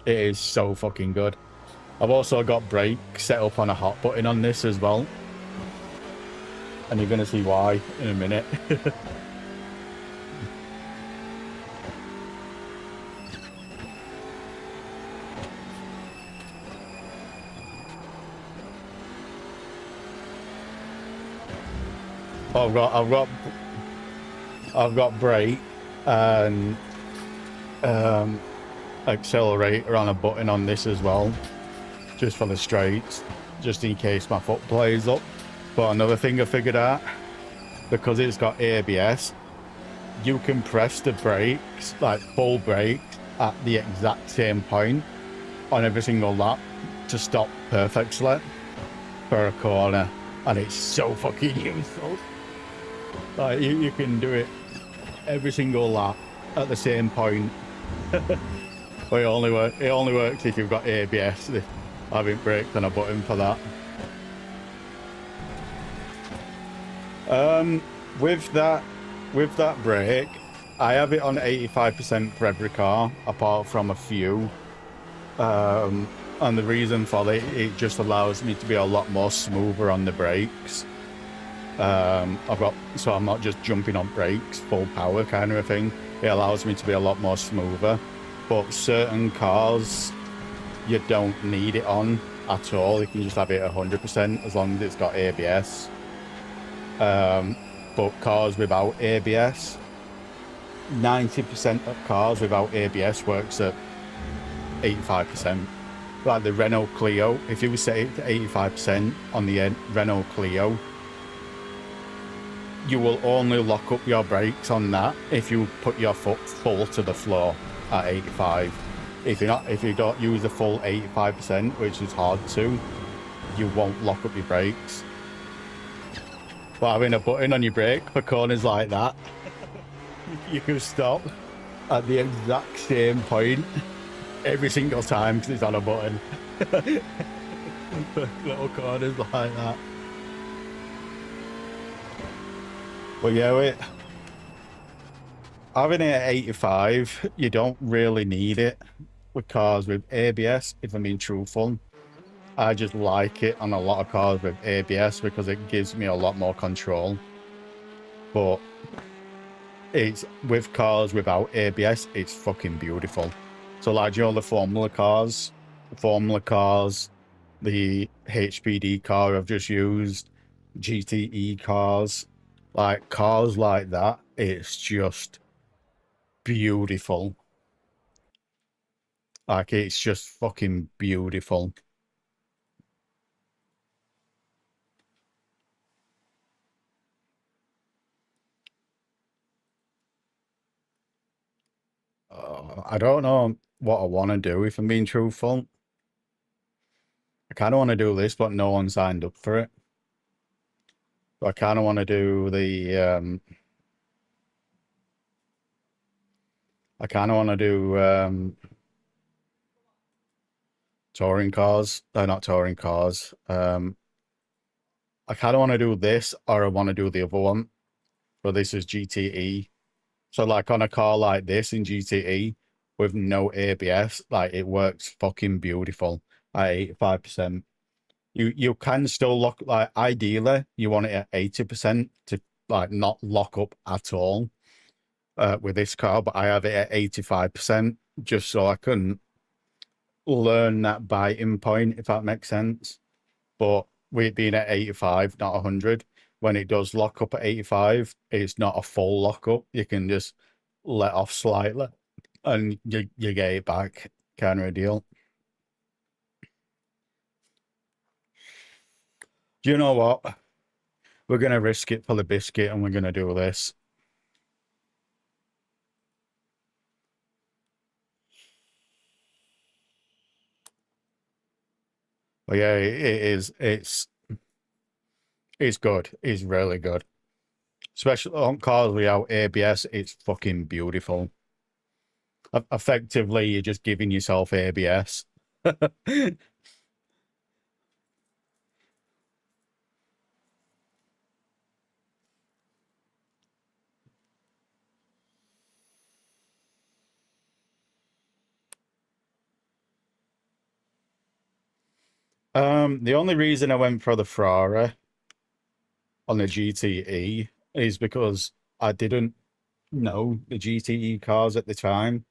It is so fucking good. I've also got brake set up on a hot button on this as well. And you're going to see why in a minute. I've got brake and accelerator on a button on this as well, just for the straights, just in case my foot plays up. But another thing I figured out, because it's got ABS, you can press the brakes, like full brake, at the exact same point on every single lap to stop perfectly for a corner, and it's so fucking useful. Like you can do it every single lap at the same point. But it only works if you've got ABS. I haven't braked on a button for that. With that brake, I have it on 85% for every car, apart from a few. And the reason for it just allows me to be a lot more smoother on the brakes. So I'm not just jumping on brakes full power kind of a thing. It allows me to be a lot more smoother. But certain cars, you don't need it on at all. You can just have it 100% as long as it's got ABS. But cars without ABS, 90% of cars without ABS works at 85%. Like the Renault Clio, if you set it to 85% on the Renault Clio, you will only lock up your brakes on that if you put your foot full to the floor at 85. If you don't use the full 85%, which is hard to, you won't lock up your brakes. But having a button on your brake for corners like that, you can stop at the exact same point every single time because it's on a button. Little corners like that. But yeah, having it at 85, you don't really need it with cars with ABS, if I'm being truthful. I just like it on a lot of cars with ABS because it gives me a lot more control. But it's with cars without ABS, it's fucking beautiful. So like, you know, the Formula cars, the HPD car I've just used, GTE cars, like cars like that, it's just beautiful. Like, it's just fucking beautiful. I don't know what I want to do, if I'm being truthful. I kind of want to do this, but no one signed up for it. But I kind of want to do the, I kind of want to do touring cars. Not touring cars. I kind of want to do this, or I want to do the other one. But this is GTE. So like on a car like this in GTE with no ABS, like it works fucking beautiful at 85%. You can still lock, like ideally you want it at 80% to like not lock up at all with this car, but I have it at 85% just so I can learn that biting point, if that makes sense. But with it being at 85, not 100, when it does lock up at 85, it's not a full lock up. You can just let off slightly and you get it back, kind of a deal. Do you know what? We're going to risk it for the biscuit and we're going to do this. But yeah, it's good. It's really good. Especially on cars without ABS, it's fucking beautiful. Effectively, you're just giving yourself ABS. The only reason I went for the Ferrari on the GTE is because I didn't know the GTE cars at the time.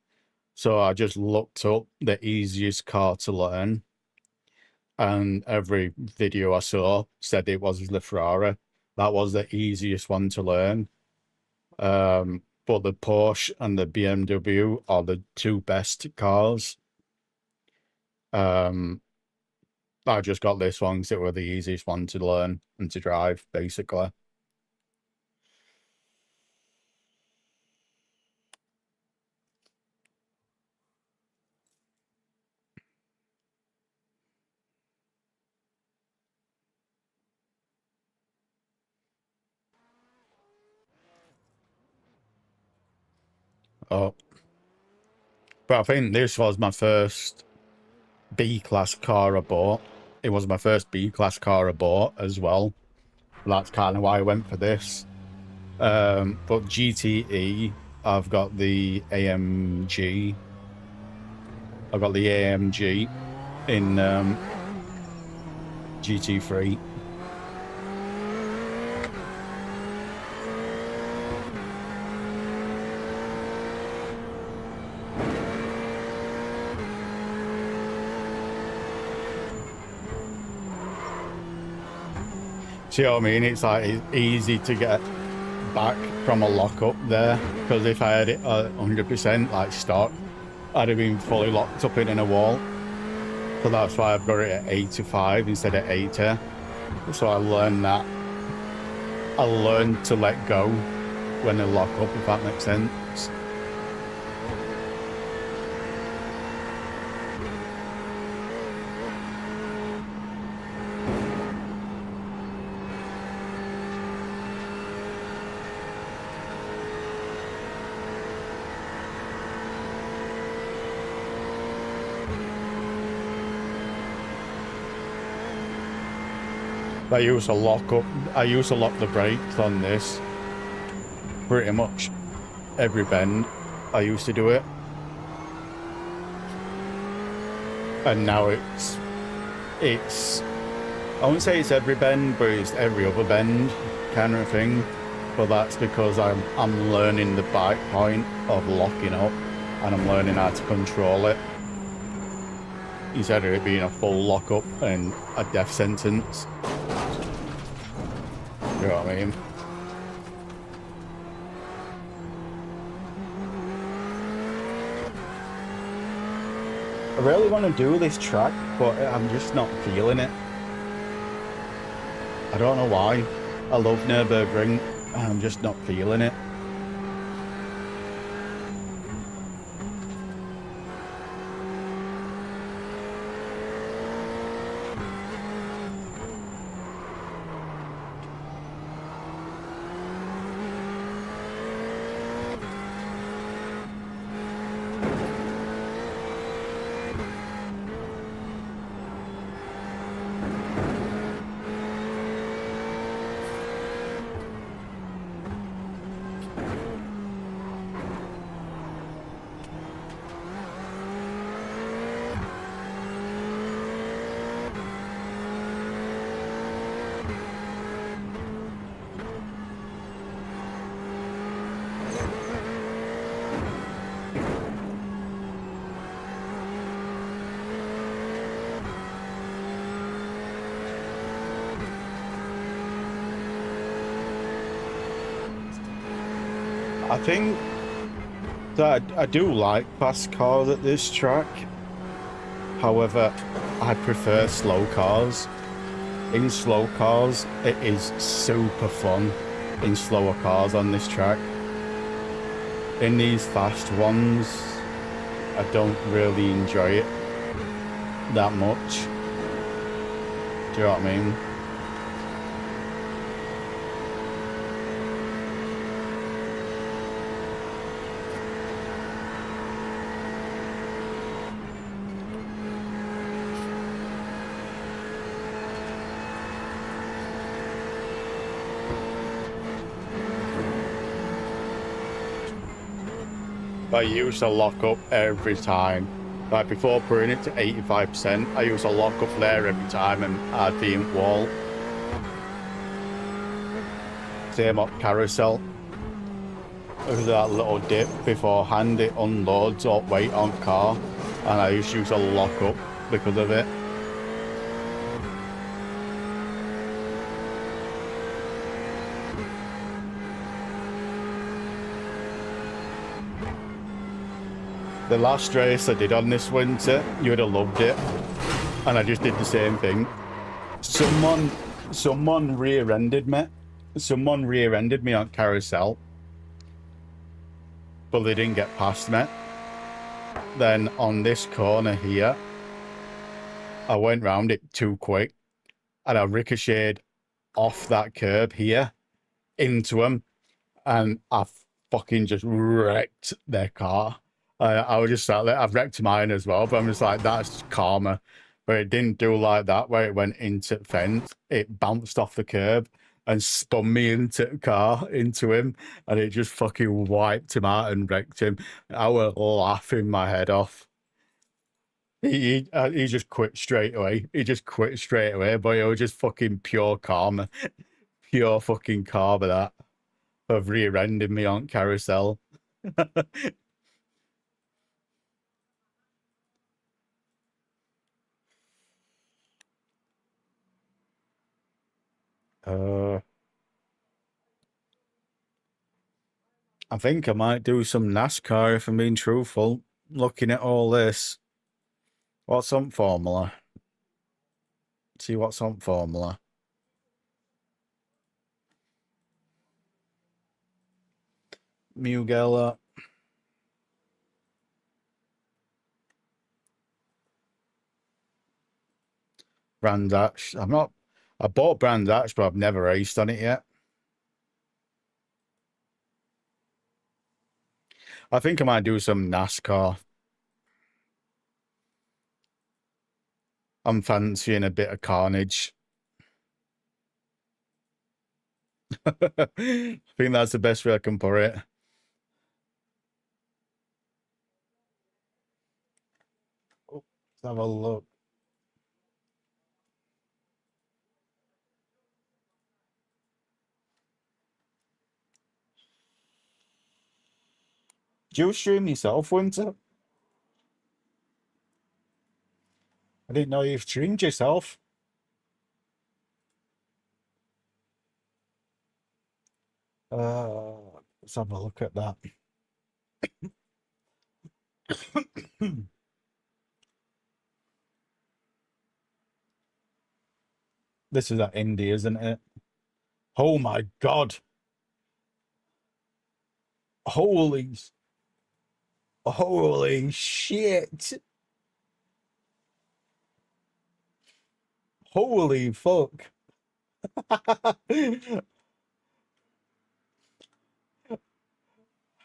So I just looked up the easiest car to learn. And every video I saw said it was the Ferrari. That was the easiest one to learn. But the Porsche and the BMW are the two best cars. I just got this one because it were the easiest one to learn and to drive, basically. Oh. But I think this was my first B-class car I bought. It was my first B-class car I bought as well. That's kind of why I went for this. But GTE, I've got the AMG. I've got the AMG in GT3. See what I mean? It's like it's easy to get back from a lockup there, because if I had it at 100% like stock, I'd have been fully locked up in a wall. So that's why I've got it at 85 instead of 80. So I learned that. I learned to let go when I lock up, if that makes sense. I used to lock the brakes on this pretty much every bend. I used to do it. And now it's I wouldn't say it's every bend, but it's every other bend kind of thing. But that's because I'm learning the bite point of locking up, and I'm learning how to control it, instead of it being a full lockup and a death sentence. You know what I mean? I really want to do this track, but I'm just not feeling it. I don't know why. I love Nürburgring, and I'm just not feeling it. I think that I do like fast cars at this track. However, I prefer slow cars. In slow cars, it is super fun in slower cars on this track. In these fast ones, I don't really enjoy it that much. Do you know what I mean? I used to lock up every time. Like before putting it to 85%, I used to lock up there every time and I'd be in wall. Same up carousel. With that little dip beforehand, it unloads all weight on car, and I used to lock up because of it. The last race I did on this winter, you would have loved it. And I just did the same thing. Someone rear-ended me. Someone rear-ended me on carousel. But they didn't get past me. Then on this corner here, I went round it too quick. And I ricocheted off that curb here into them. And I fucking just wrecked their car. I was just sat there. I've wrecked mine as well, but I'm just like, that's karma. But it didn't do like that where it went into the fence. It bounced off the curb and spun me into the car, into him. And it just fucking wiped him out and wrecked him. I was laughing my head off. He just quit straight away. He just quit straight away. But it was just fucking pure karma. Pure fucking karma, that. Of rear-ending me on carousel. I think I might do some NASCAR if I'm being truthful. Looking at all this. What's on Formula? See what's on Formula. Mugello. Brands Hatch. I bought Brands Hatch, but I've never raced on it yet. I think I might do some NASCAR. I'm fancying a bit of carnage. I think that's the best way I can put it. Oh, let's have a look. Do you stream yourself, Winter? I didn't know you streamed yourself. Let's have a look at that. This is at Indy, isn't it? Oh my God. Holy shit. Holy fuck.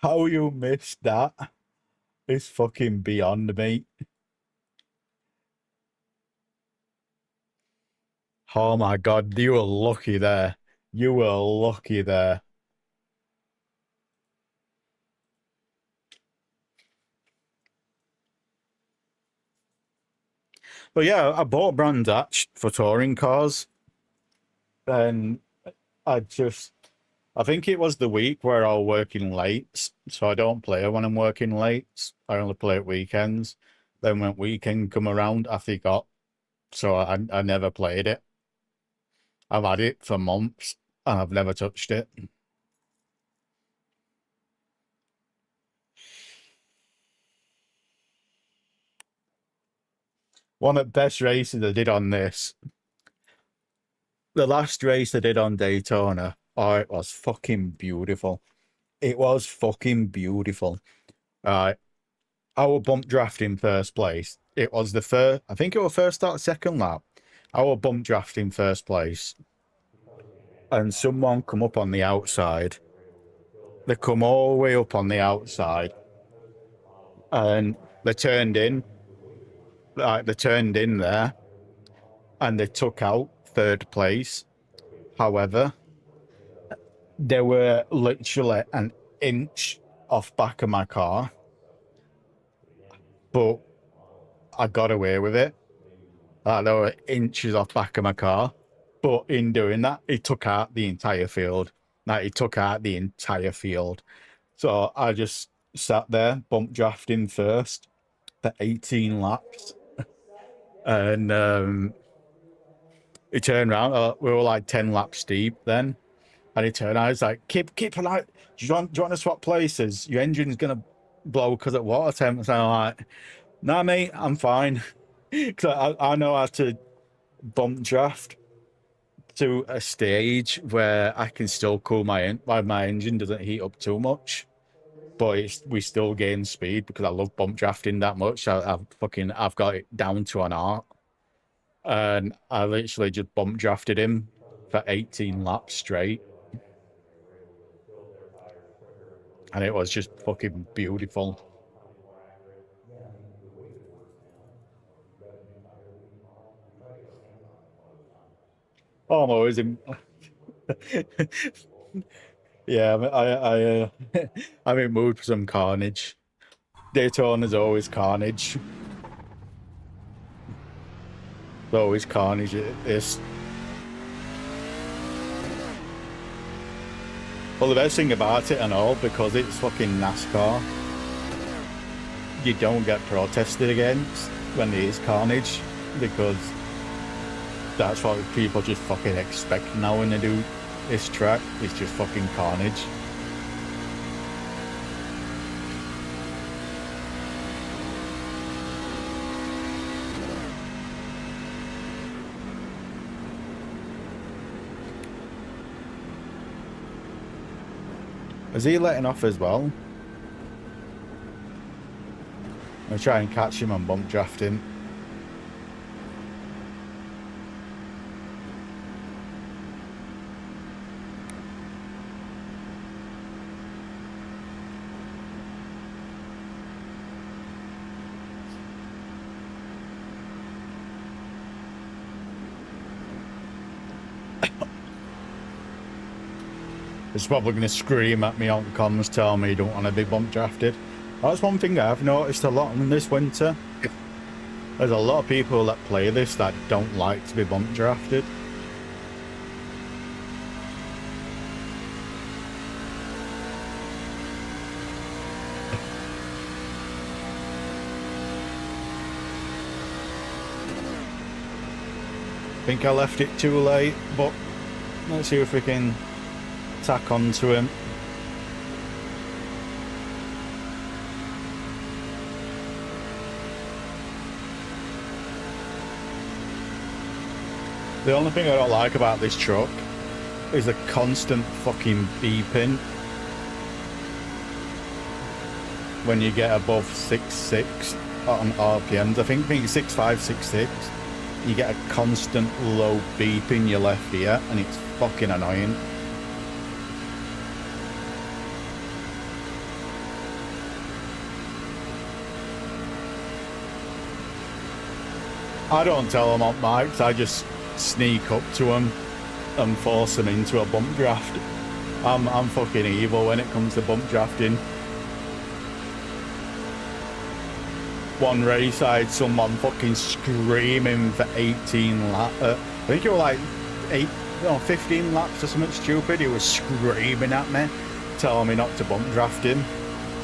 How you missed that is fucking beyond me. Oh my God, you were lucky there. You were lucky there. But yeah, I bought Brands Hatch for touring cars. And I think it was the week where I was working late, so I don't play it when I'm working late. I only play at weekends. Then when weekend come around, I forgot, so I never played it. I've had it for months, and I've never touched it. One of the best races I did on this. The last race I did on Daytona, oh, it was fucking beautiful. It was fucking beautiful. Our bump draft in first place. It was the first, I think it was first start, second lap. Our bump draft in first place. And someone come up on the outside. They come all the way up on the outside. And they turned in. Like, they turned in there. And they took out third place. However, they were literally an inch off back of my car. But I got away with it. Like, they were inches off back of my car. But in doing that, he took out the entire field. Like, he took out the entire field. So I just sat there, bump drafting first for 18 laps. And he turned around. We were like 10 laps deep then. And he turned around. He's like, keep an eye. Do you want to swap places? Your engine's going to blow because of water temps. And I'm like, nah, mate, I'm fine. Because I know how to bump draft to a stage where I can still cool my engine doesn't heat up too much, but we still gain speed because I love bump drafting that much. I've got it down to an art, and I literally just bump drafted him for 18 laps straight, and it was just fucking beautiful. Oh, I'm always in. Yeah, I'm in mood for some carnage. Daytona's always carnage. It's always carnage. It's well, the best thing about it and all, because it's fucking NASCAR, you don't get protested against when there is carnage, because that's what people just fucking expect now when they do this track. It's just fucking carnage. Is he letting off as well? I'll try and catch him on bump drafting. He's probably going to scream at me on comms, tell me he don't want to be bump drafted. That's one thing I've noticed a lot in this winter. There's a lot of people that play this that don't like to be bump drafted. I think I left it too late, but let's see if we can tack onto him. The only thing I don't like about this truck is the constant fucking beeping when you get above 6.6 on RPMs. I think 6.5, 6.6, you get a constant low beep in your left ear, and it's fucking annoying. I don't tell them on mics, I just sneak up to them and force them into a bump draft. I'm fucking evil when it comes to bump drafting. One race I had someone fucking screaming for 18 laps. I think it was like 15 laps or something stupid. He was screaming at me, telling me not to bump draft him.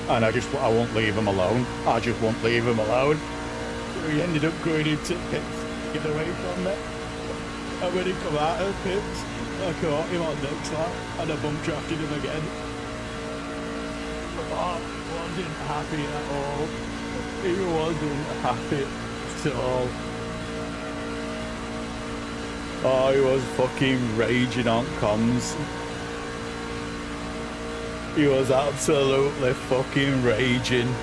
And I won't leave him alone. I just won't leave him alone. We ended up going into pits to get away from it. And when he come out of pits, I caught him on next lap and I bump drafted him again. Oh, he wasn't happy at all. He wasn't happy at all. Oh, he was fucking raging on comms. He was absolutely fucking raging.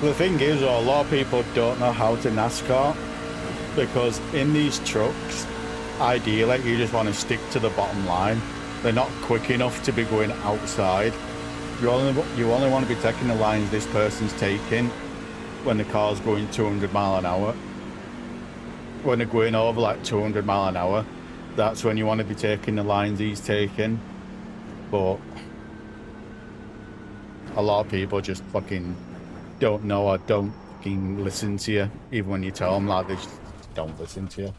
The thing is, a lot of people don't know how to NASCAR because in these trucks, ideally, you just want to stick to the bottom line. They're not quick enough to be going outside. You only want to be taking the lines this person's taking when the car's going 200 mile an hour. When they're going over like 200 mile an hour, that's when you want to be taking the lines he's taking. But a lot of people just fucking don't know or don't fucking listen to you, even when you tell them. Like, they just don't listen to you.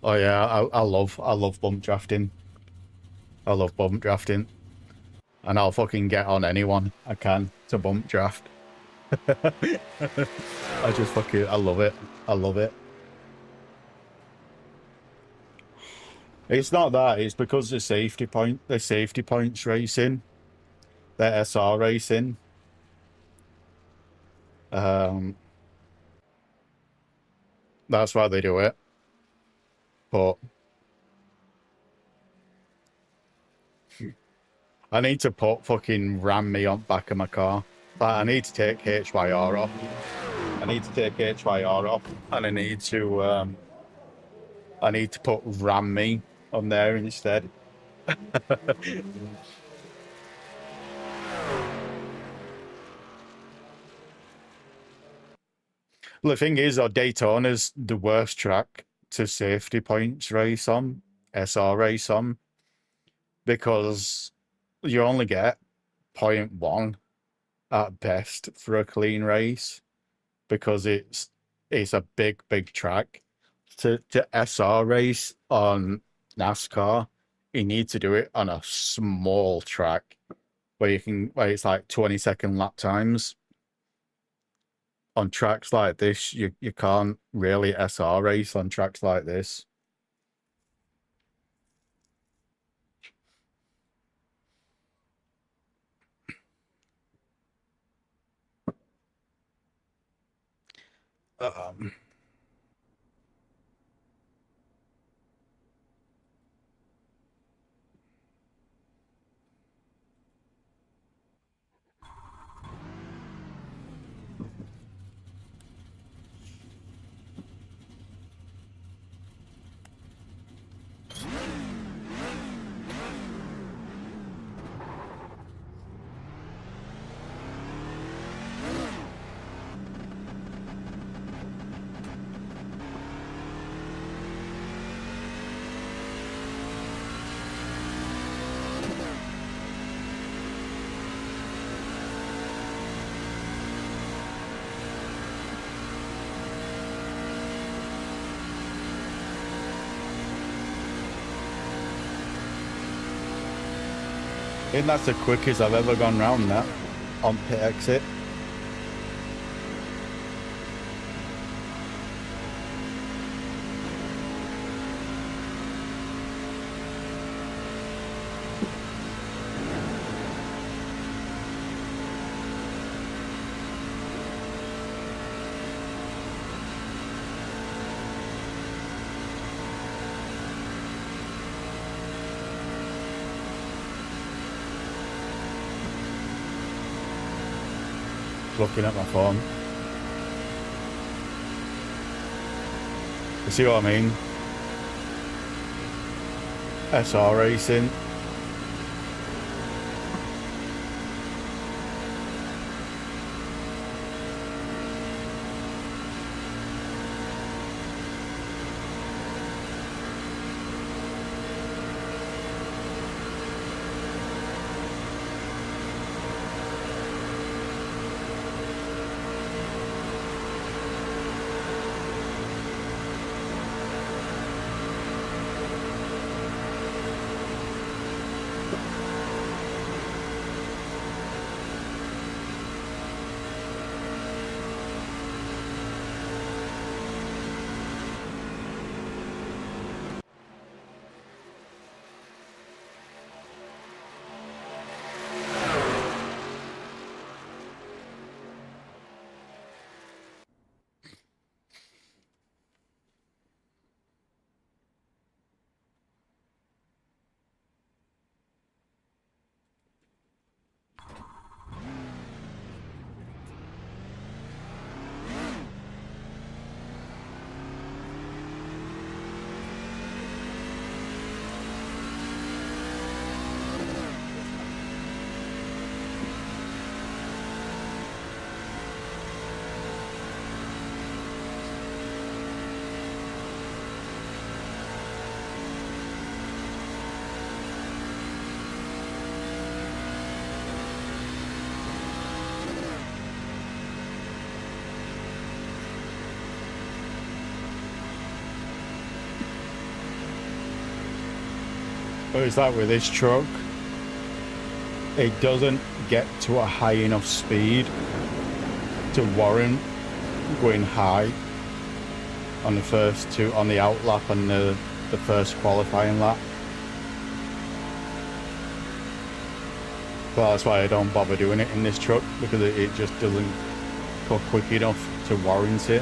Oh yeah, I love bump drafting. I love bump drafting, and I'll fucking get on anyone I can to bump draft. I just fucking, I love it. I love it. It's not that, it's because the safety points racing, the SR racing. That's why they do it. But I need to put fucking ram me on back of my car. Like, I need to take HYR off. I need to take HYR off, and I need to put ram me on there instead. The thing is, Daytona's the worst track to safety points race on, SR race on, because you only get 0.1 at best for a clean race, because it's a big track. To SR race on NASCAR, you need to do it on a small track where it's like 20-second lap times. On tracks like this, you can't really SR race on tracks like this. I think that's the quickest I've ever gone round that on pit exit. Looking at my phone. You see what I mean? SR racing. But it's like with this truck, it doesn't get to a high enough speed to warrant going high on the first two, on the out lap and the first qualifying lap. But that's why I don't bother doing it in this truck, because it just doesn't go quick enough to warrant it.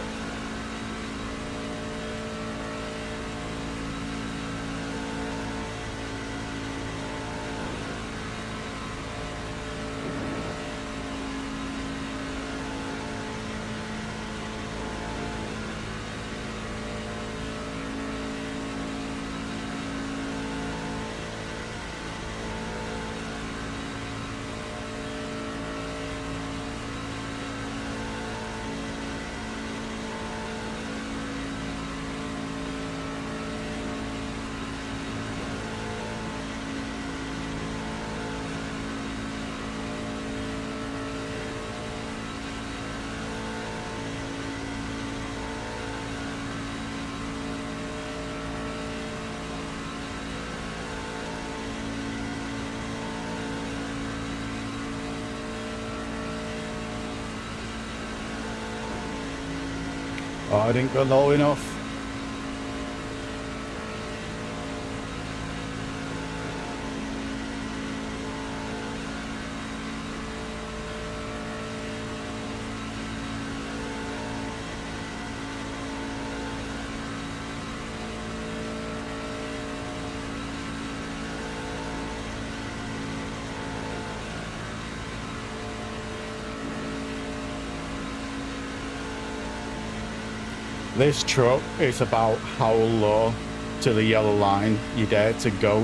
Oh, I didn't go low enough. This truck is about how low to the yellow line you dare to go.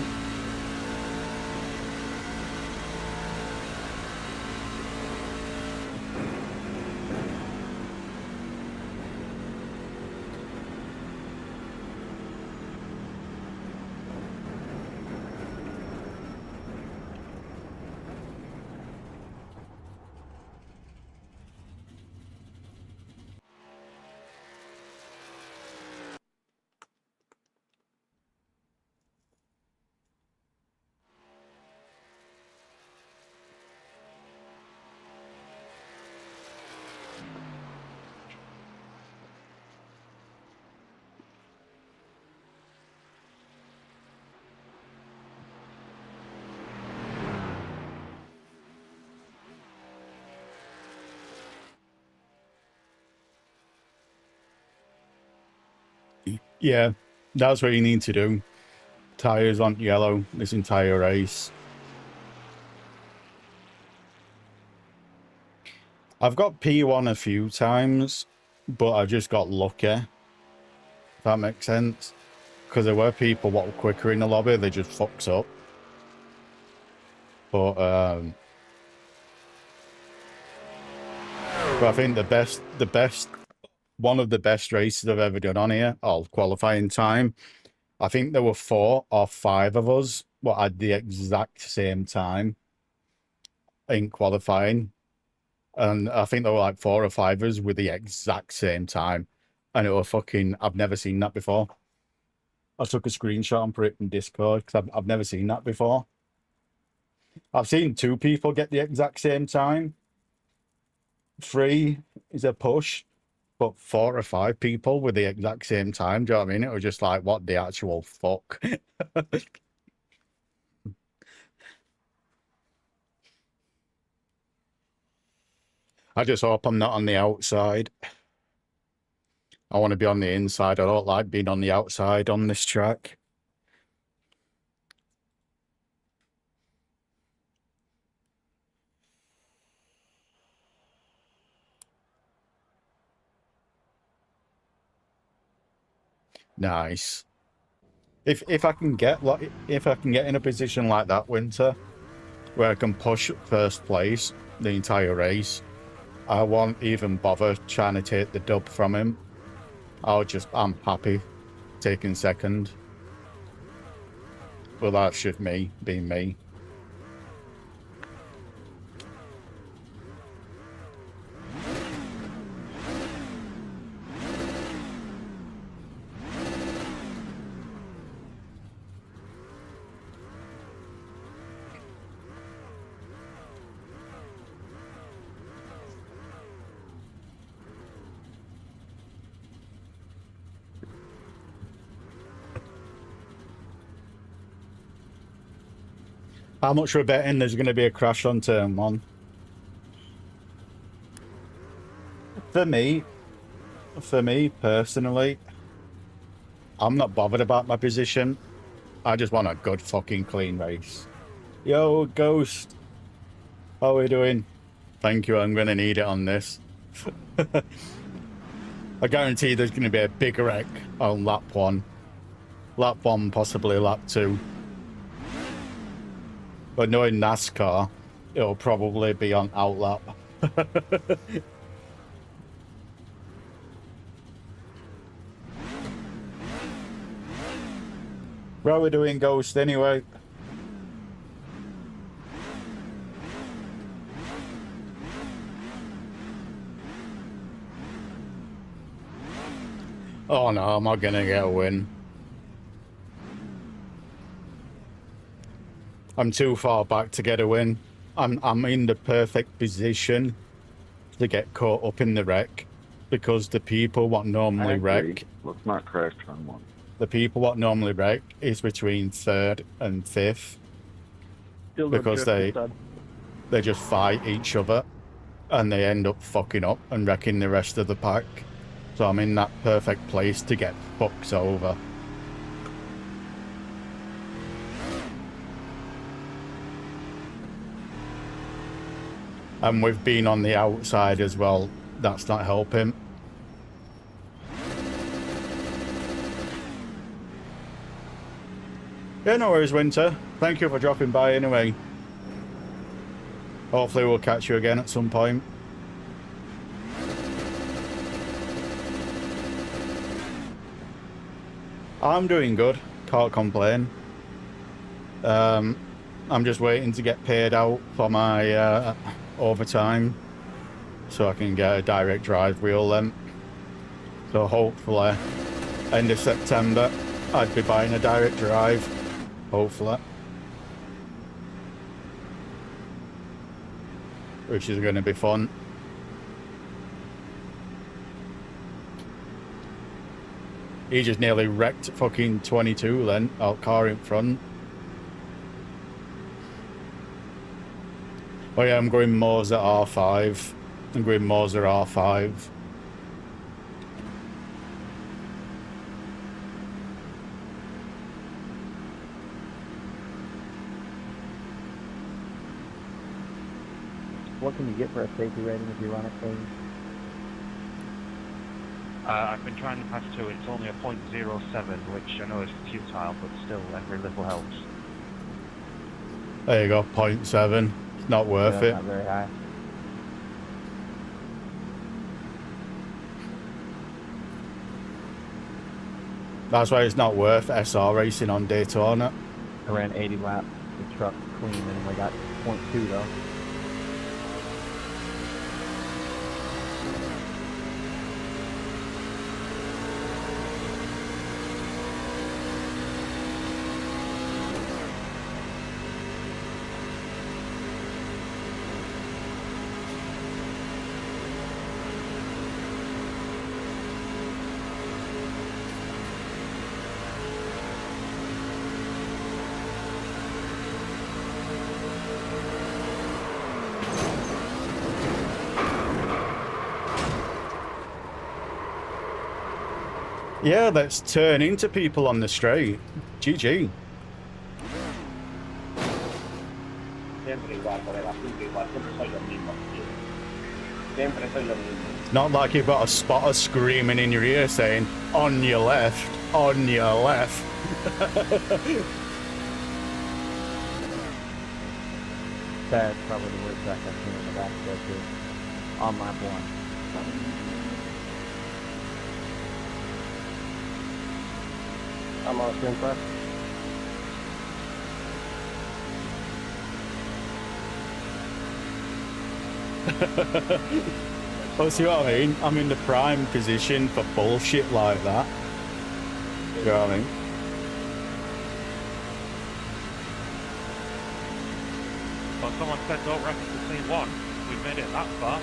Yeah, that's what you need to do. Tires on yellow this entire race. I've got P1 a few times, but I just got lucky. If that makes sense. Because there were people what were quicker in the lobby, they just fucks up. But I think one of the best races I've ever done on here, qualifying time, I think there were 4 or 5 of us what had the exact same time in qualifying. And I think there were like 4 or 5 of us with the exact same time. And it were fucking, I've never seen that before. I took a screenshot and put it in Discord because I've never seen that before. I've seen 2 people get the exact same time. 3 is a push, but 4 or 5 people with the exact same time. Do you know what I mean? It was just like, what the actual fuck? I just hope I'm not on the outside. I want to be on the inside. I don't like being on the outside on this track. Nice. If I can get in a position like that, Winter, where I can push first place the entire race, I won't even bother trying to take the dub from him. I'm happy taking second. Well, that's just me being me. How much we're betting there's going to be a crash on turn 1? For me personally, I'm not bothered about my position. I just want a good fucking clean race. Yo, Ghost. How are we doing? Thank you, I'm going to need it on this. I guarantee there's going to be a big wreck on lap 1. Lap 1, possibly lap 2. But knowing NASCAR, it'll probably be on outlap. How are we doing, Ghost, anyway? Oh no, I'm not gonna get a win. I'm too far back to get a win. I'm in the perfect position to get caught up in the wreck because the people what normally wreck. Let's not crash turn 1. The people what normally wreck is between 3rd and 5th because they just fight each other and they end up fucking up and wrecking the rest of the pack. So I'm in that perfect place to get fucked over. And with being on the outside as well, that's not helping. Yeah, no worries, Winter. Thank you for dropping by anyway. Hopefully we'll catch you again at some point. I'm doing good. Can't complain. I'm just waiting to get paid out for my overtime so I can get a direct drive wheel then. So hopefully end of September I'd be buying a direct drive. Hopefully. Which is going to be fun. He just nearly wrecked fucking 22 then, out car in front. Oh yeah, I'm going Moors at R5. I'm going Moors at R5. What can you get for a safety rating if you run it clean? I've been trying to pass 2, it's only a .07, which I know is futile, but still, every little helps. There you go, 0.7. It's not worth it. Not very high. That's why it's not worth SR racing on Daytona. I ran 80 laps, the truck clean, and we got 0.2 though. Yeah, let's turn into people on the straight. GG. Not like you've got a spotter screaming in your ear saying, on your left, on your left. That's probably the worst track I've seen in the back too. On lap 1. I'm on sprint class. Well, see what I mean? I'm in the prime position for bullshit like that. You know what I mean? Well, someone said don't wreck it to C1. We've made it that far.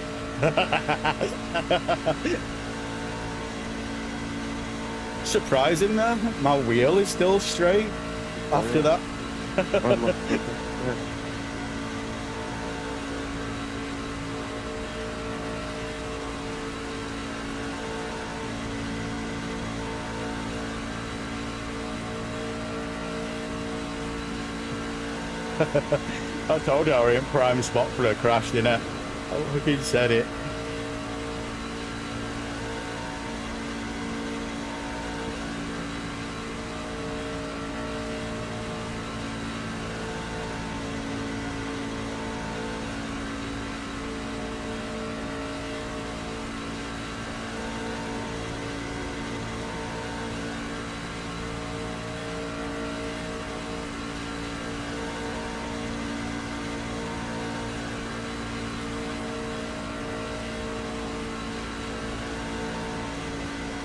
Surprising though, my wheel is still straight after that. I told you I were in prime spot for a crash, didn't I? I fucking said it.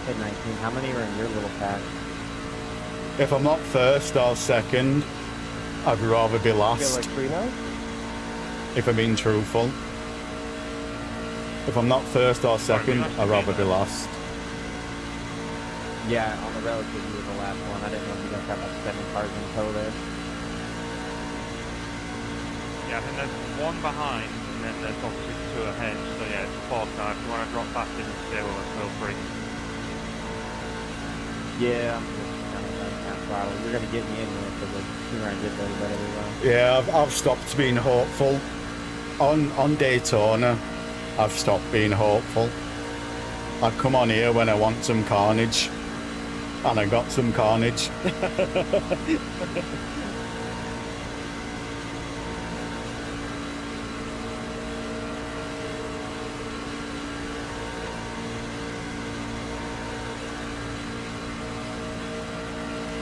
At 19, how many are in your little pack? If I'm not first or second, I'd rather be You got last, like 3 now? if I'm being truthful. If I'm not first or second, I'd rather be last. Yeah, on the relative, you were the last one. I didn't know if you guys had like 7 cars in tow there. Yeah, I think there's one behind, and then there's obviously 2 ahead. So yeah, it's a 4 car. If you want to drop back in and stay with us, feel free. Yeah, I'm just kind of throttle. You're gonna get me anyway because you're gonna get there better than well. Yeah, I've stopped being hopeful. On Daytona, I've stopped being hopeful. I come on here when I want some carnage, and I got some carnage.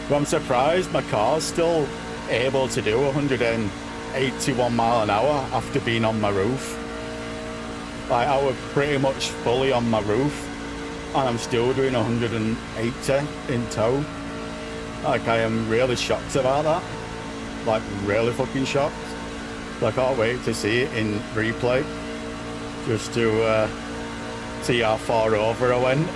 But I'm surprised my car's still able to do 181 mile an hour after being on my roof. Like, I was pretty much fully on my roof, and I'm still doing 180 in tow. Like, I am really shocked about that. Like, really fucking shocked. I can't wait to see it in replay, just to see how far over I went.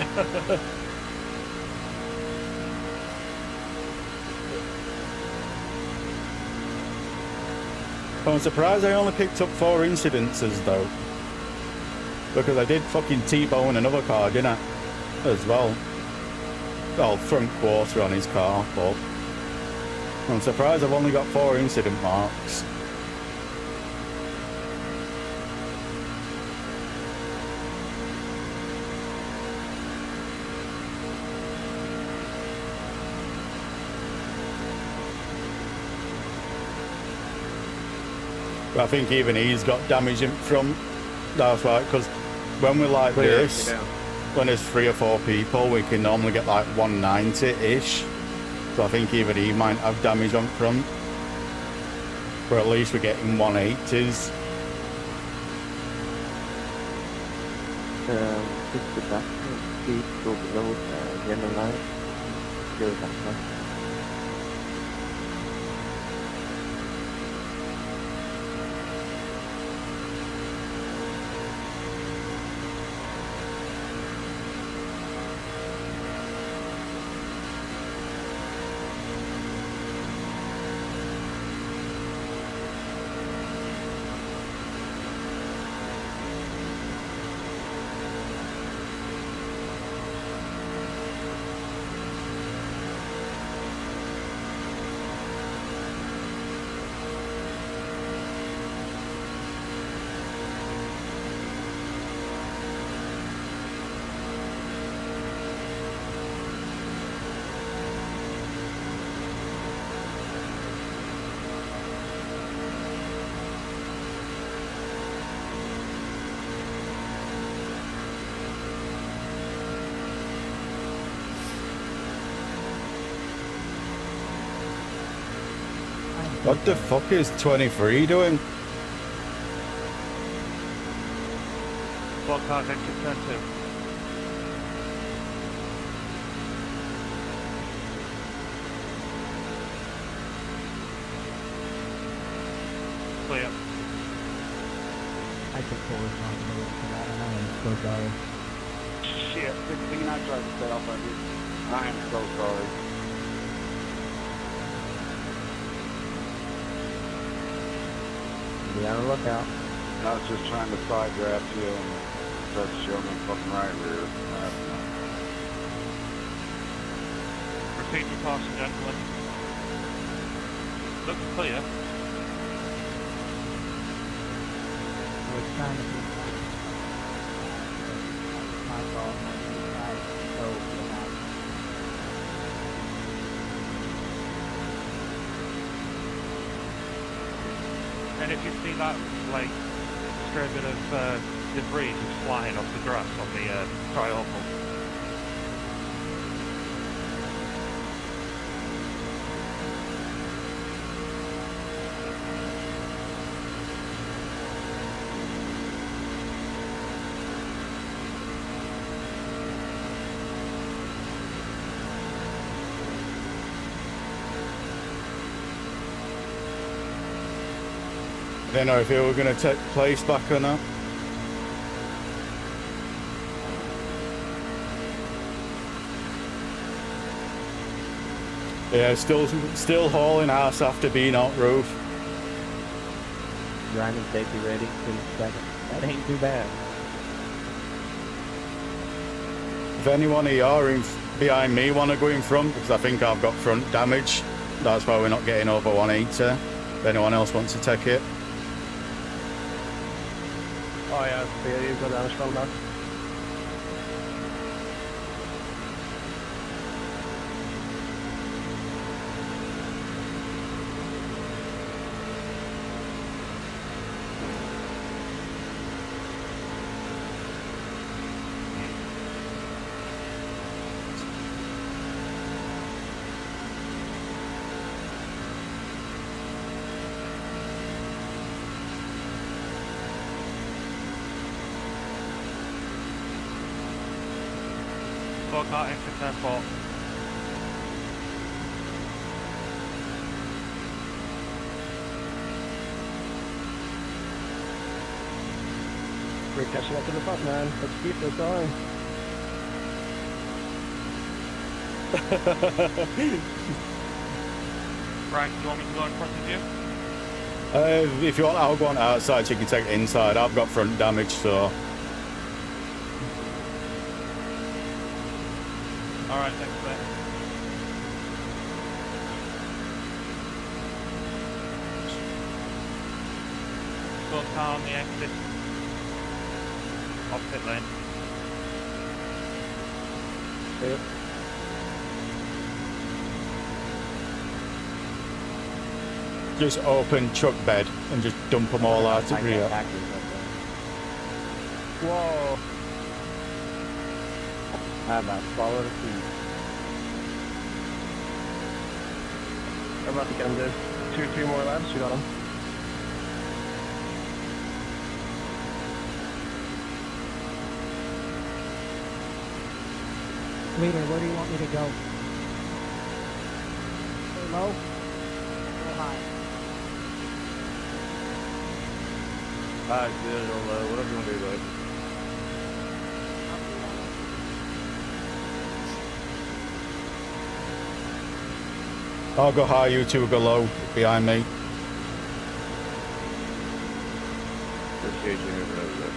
I'm surprised I only picked up 4 incidences though, because I did fucking T-bone another car, didn't I? As well. Well, front quarter on his car, but I'm surprised I've only got 4 incident marks. But I think even he's got damage in front. That's right, because when we're like this, when there's 3 or 4 people, we can normally get like 190-ish. So I think even he might have damage on front. But at least we're getting 180s. Just the back speed, go below the yellow line. Go that way. What the fuck is 23 doing? What car's exit turn 2? Clear. I could pull this on the road for that, and I am so sorry. Shit, good thing I tried to set off on you. I am so sorry. Be on the lookout. I was just trying to side draft you and start to show me fucking right rear. Proceed with caution, gentlemen. Looks clear. trying to be my fault. So, And if you see that, like, stray bit of debris just flying off the grass on the Throttle. I don't know if it were going to take place back or not. Yeah, still hauling ass after being out roof. grinding safety ready in a second. That ain't too bad. If anyone of you are behind me want to go in front, because I think I've got front damage, that's why we're not getting over 180. If anyone else wants to take it. Oh yeah, yeah, you've got damage from that. Fuck that exit 10 fault. We're catching up to the front, man. Let's keep this going. Frank, you want me to go in front of you? If you want, I'll go on outside so you can take it inside. I've got front damage, so... Alright, thanks mate. Slow car on the exit. Off pit lane. Yep. Just open truck bed and just dump them all out of rear. Whoa. I'm about to follow the feet. I'm about to get him, dude. Three more laps, you got him. Leader, where do you want me to go? Go low? Go high? Alright, good or low, whatever you want to do, bud. I'll go high, you two go low behind me. Appreciate you moving over there.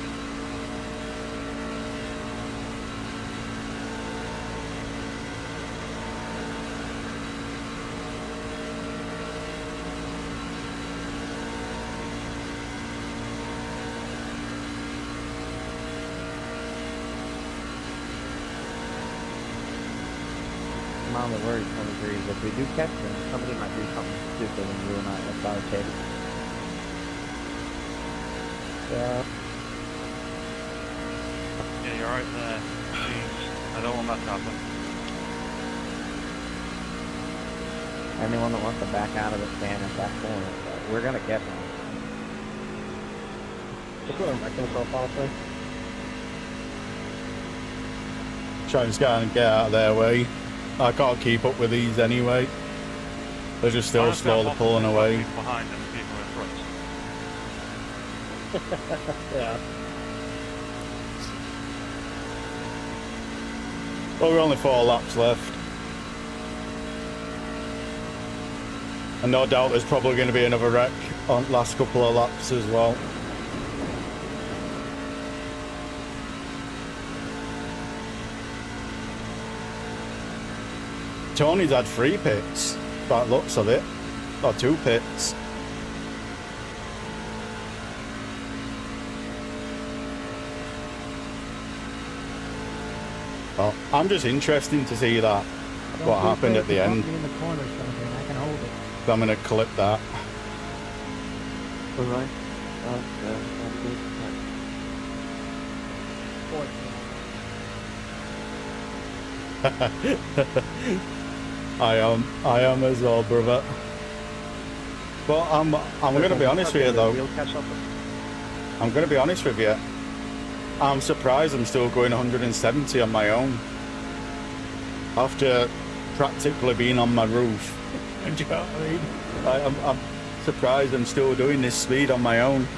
I'm on the word 20 degrees. If we do catch them, somebody might do something stupid and we will not let our take. Yeah. Yeah, you're right there. Jeez, I don't want that to happen. Anyone that wants to back out of the stand at that corner, but we're gonna get them. Just let him wreck himself, honestly. Trying to get out of their way. I can't keep up with these anyway. They're just still Honestly, I'm slowly watching pulling people away. behind and people in front. Yeah. Well, we're only 4 laps left. And no doubt there's probably going to be another wreck on last couple of laps as well. Tony's had 3 pits, by the looks of it. Or 2 pits. Well, I'm just interested to see that, Don't what be happened afraid at the to bump end. me in the corner, something. I can hold it. So I'm going to clip that. Alright. I'm good. I am as well, brother. But I'm going to be honest with you though. I'm going to be honest with you. I'm surprised I'm still going 170 on my own. After practically being on my roof. Do you know what I mean? I'm surprised I'm still doing this speed on my own.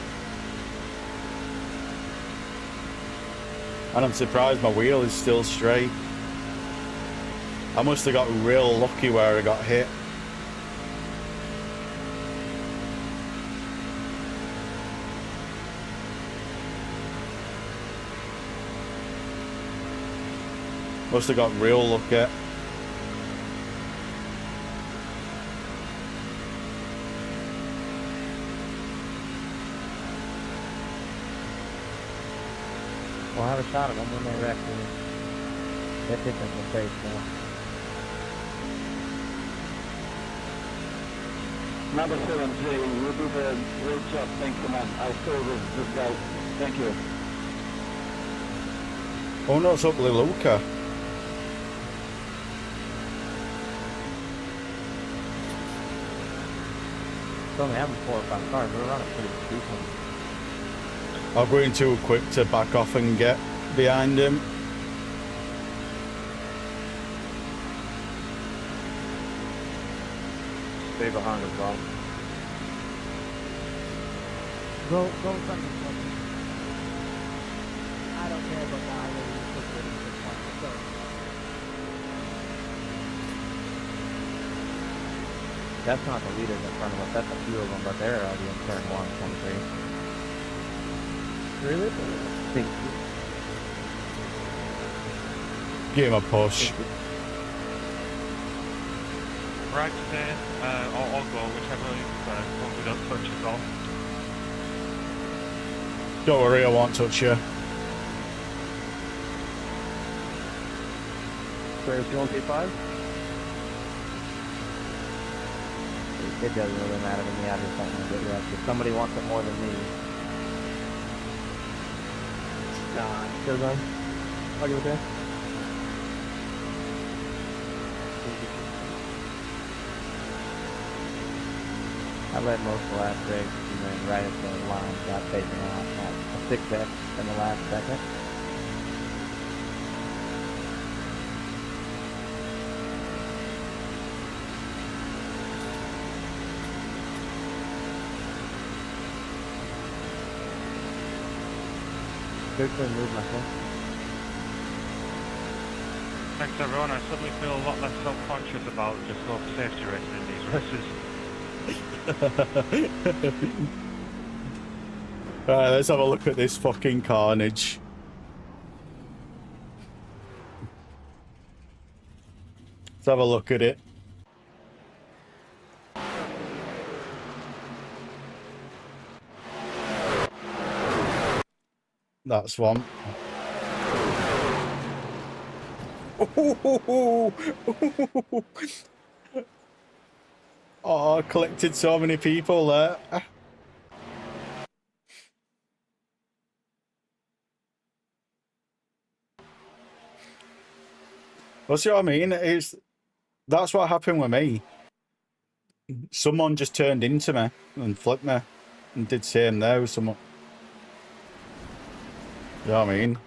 And I'm surprised my wheel is still straight. I must have got real lucky where I got hit. Must have got real lucky. We'll have a shot at them when they wreck. That hit them in the face now. Number 7, Jay, you did a great job. Thanks, man. I'll show this guy. Thank you. Oh no, it's up Luca. It's only having 4 or 5 cars. We're running pretty decent. I'm going too quick to back off and get behind him. Stay behind us, bro. Go in front of me. I don't care about that. I really just put it in this one. Let's go. That's not the leaders in front of us. That's a few of them, but they're already in turn 1, 23. Really? Thank you. Give him a push. Right there, or go, whichever you prefer. Hope we don't touch us all. Don't worry, I won't touch you. Where's you on P5? It doesn't really matter to me. I just don't want to get wrecked. If somebody wants it more than me. Nah, goes on. I'll give it there. I led most of the last race, and then right at the line got taken out at a 6X in the last second. Good to move myself. Thanks everyone, I suddenly feel a lot less self-conscious about just road safety racing in these races. Right, let's have a look at this fucking carnage. Let's have a look at it. That's one. Oh, I collected so many people there. Well, see what I mean? That's what happened with me. Someone just turned into me and flipped me and did same there with someone. You know what I mean?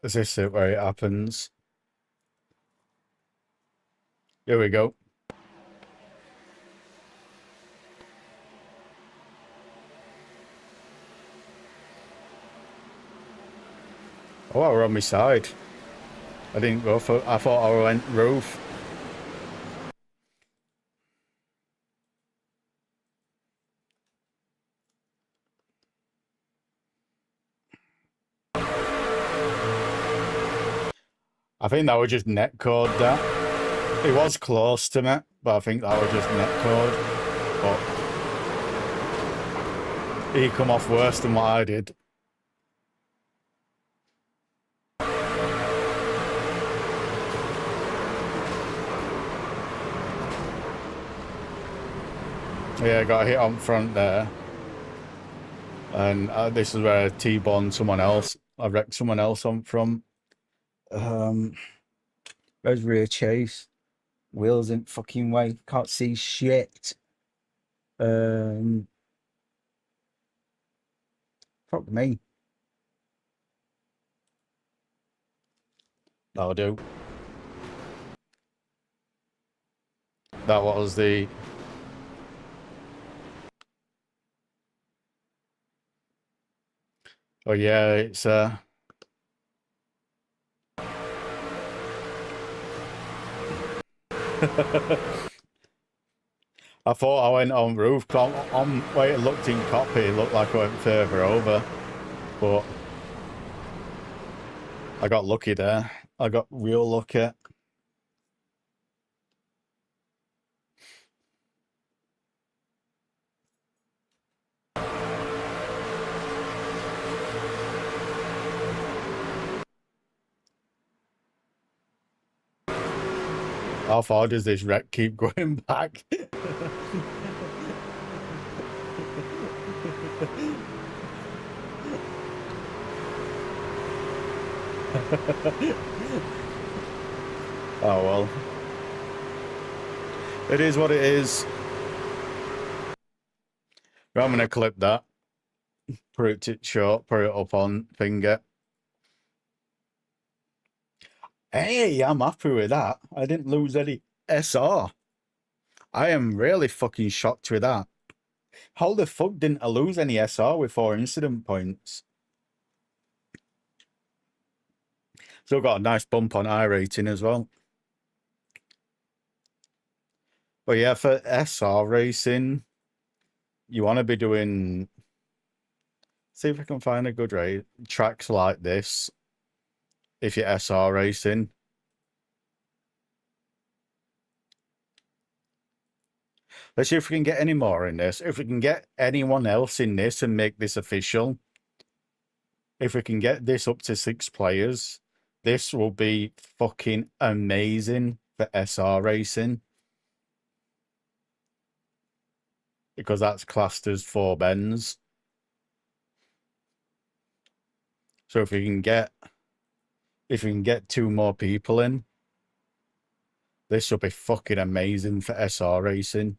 Is this it where it happens? Here we go. Oh, I were on my side. I didn't go for. I thought I went roof. I think that was just netcode that. It was close to me, but I think that was just netcode. But he come off worse than what I did. Yeah, I got hit on front there. And this is where I T-boned someone else. I wrecked someone else on from. Where's rear chase? Wheels in fucking way. Can't see shit. Fuck me. That'll do. That was the... Oh yeah, it's I thought I went on roof. On way it looked in copy, it looked like I went further over. But I got lucky there. I got real lucky. How far does this wreck keep going back? Oh well. It is what it is. Right, I'm gonna clip that. Put it short, put it up on finger. Hey, I'm happy with that. I didn't lose any SR. I am really fucking shocked with that. How the fuck didn't I lose any SR with 4 incident points? Still got a nice bump on I rating as well. But yeah, for SR racing, you want to be doing... See if I can find a good race. Tracks like this. If you're SR racing. Let's see if we can get any more in this. If we can get anyone else in this and make this official. If we can get this up to 6 players, this will be fucking amazing for SR racing. Because that's classed as 4 bends. So if we can get 2 more people in, this will be fucking amazing for SR racing.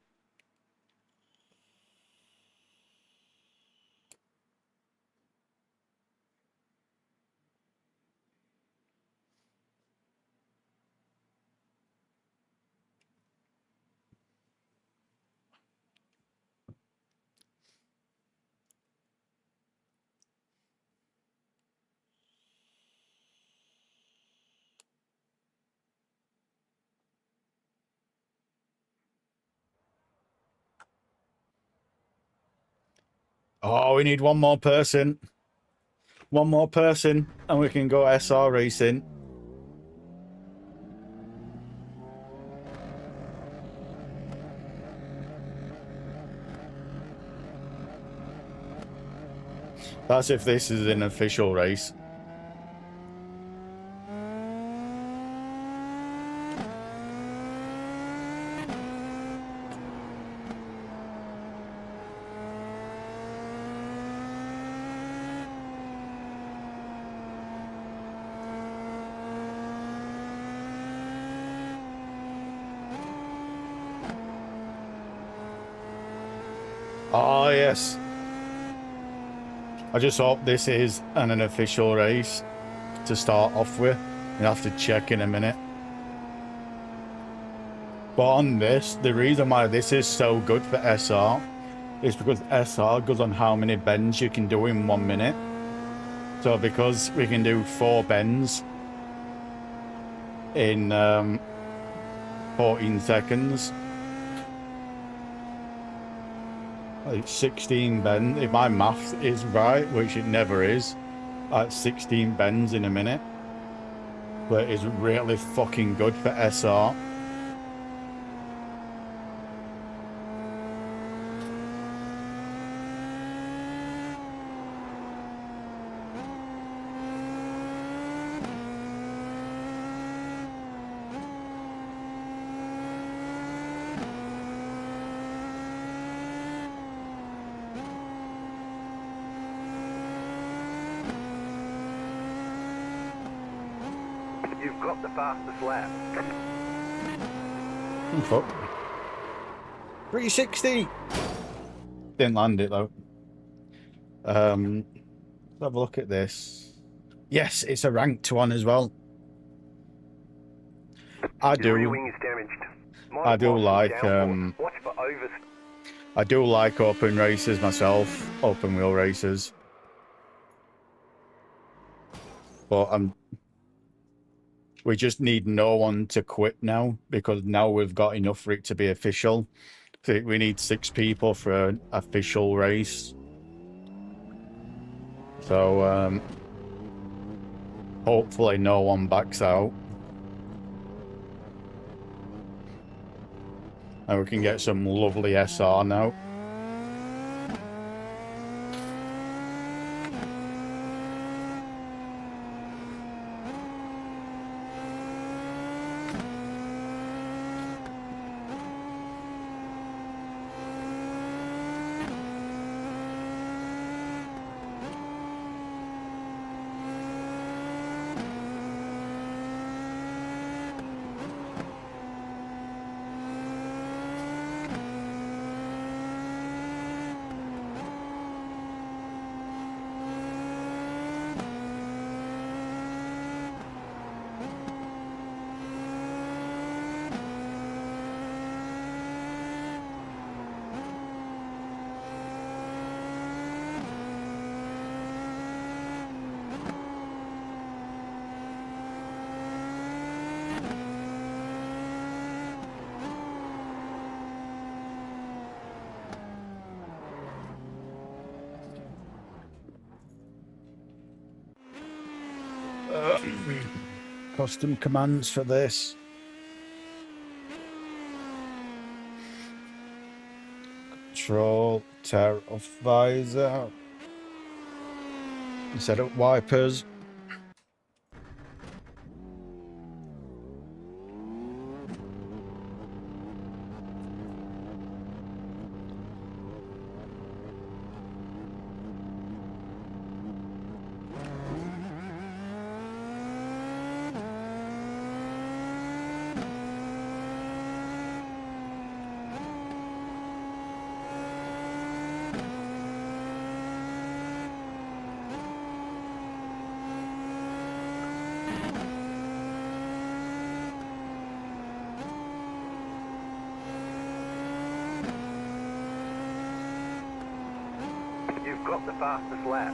Oh, we need one more person. One more person, and we can go SR racing. That's if this is an official race. Oh, yes. I just hope this is an official race to start off with. You'll have to check in a minute. But on this, the reason why this is so good for SR is because SR goes on how many bends you can do in 1 minute. So because we can do 4 bends in 14 seconds, like 16 bends, if my maths is right, which it never is, at 16 bends in a minute. chocolate is really fucking good for SR. You've got the fastest lap. Oh, fuck. 360! Didn't land it though. Let's have a look at this. Yes, it's a ranked one as well. I Your rear do. wing is damaged. I do like Watch for overs. I do like open races myself, open wheel races. But we just need no one to quit now, because now we've got enough for it to be official. We need 6 people for an official race. So hopefully no one backs out. And we can get some lovely SR now. Custom commands for this. Control, tear off visor. Set up wipers. You've got the fastest lap.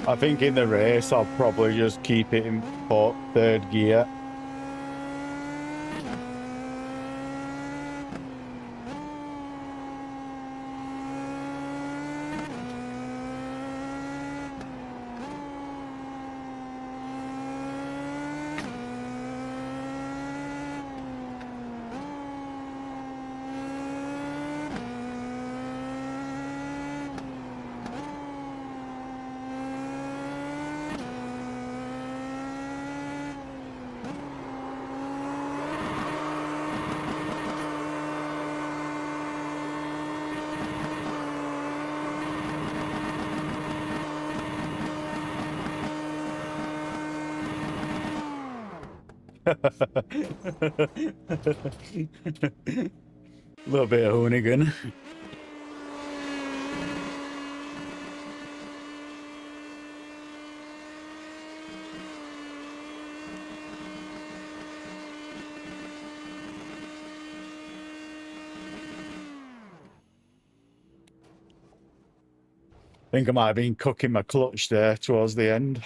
I think in the race I'll probably just keep it in 3rd gear. A little bit of hoonigan. think I might have been cooking my clutch there towards the end.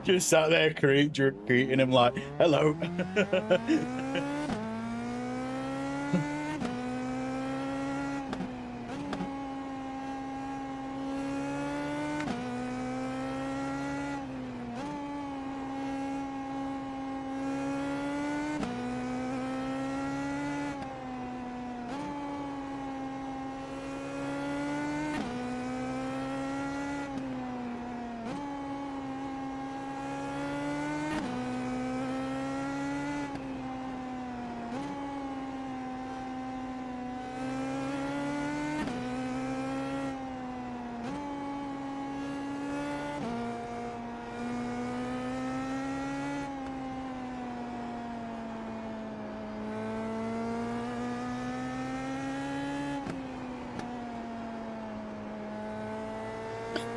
Just sat there greeting him like, hello.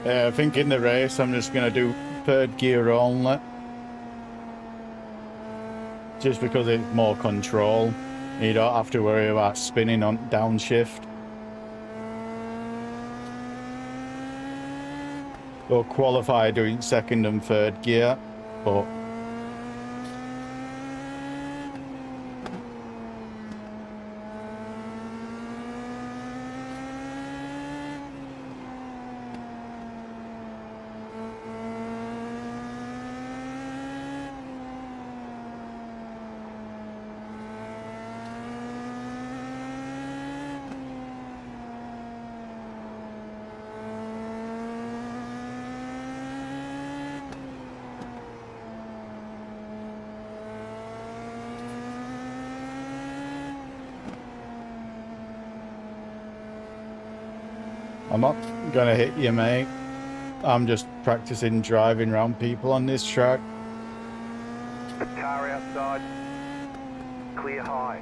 I think in the race I'm just going to do third gear only. Just because it's more control. You don't have to worry about spinning on downshift. We'll qualify doing second and third gear, but I'm not gonna hit you, mate. I'm just practicing driving around people on this track. Car outside. Clear high.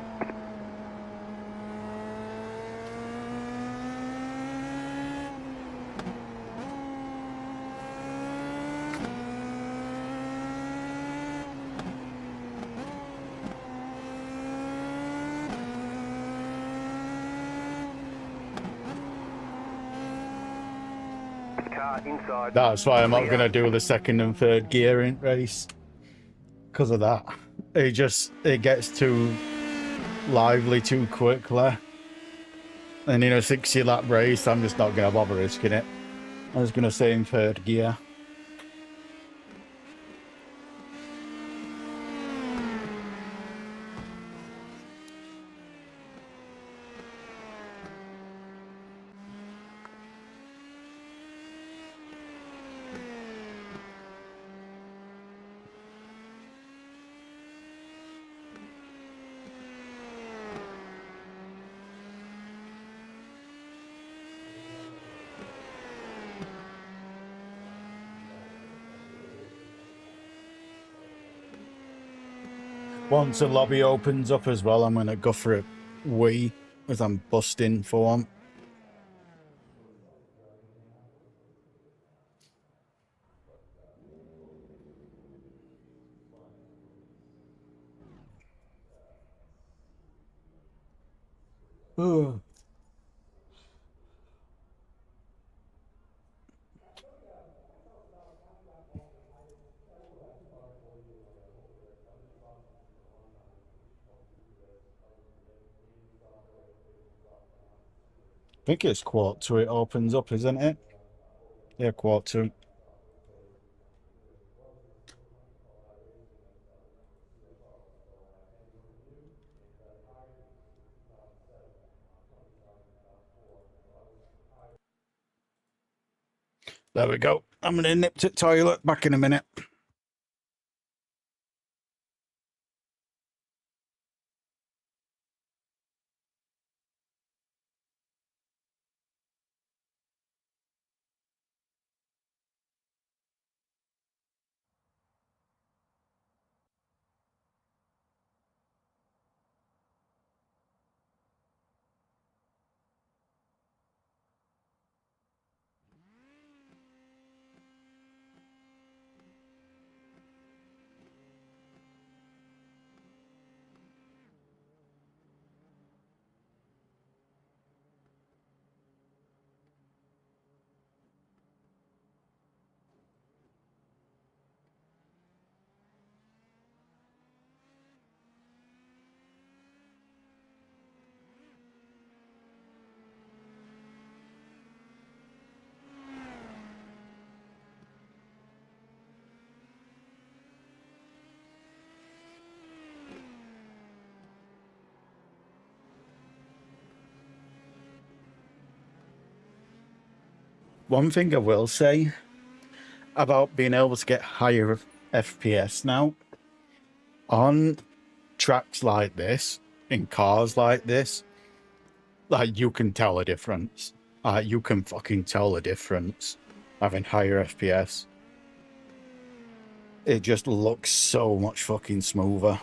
Car inside. That's why I'm not gonna do the second and third gear in race. Because of that. It gets too lively too quickly. And in a 60 lap race, I'm just not gonna bother risking it. I was gonna say in third gear. Once the lobby opens up as well, I'm going to go for a wee as I'm busting for one. Ugh. I think it's quart 2 it opens up, isn't it? Yeah, quart 2. There we go. I'm going to nip to the toilet. Back in a minute. One thing I will say about being able to get higher FPS now, on tracks like this, in cars like this, like, you can tell a difference. You can fucking tell a difference having higher FPS. It just looks so much fucking smoother.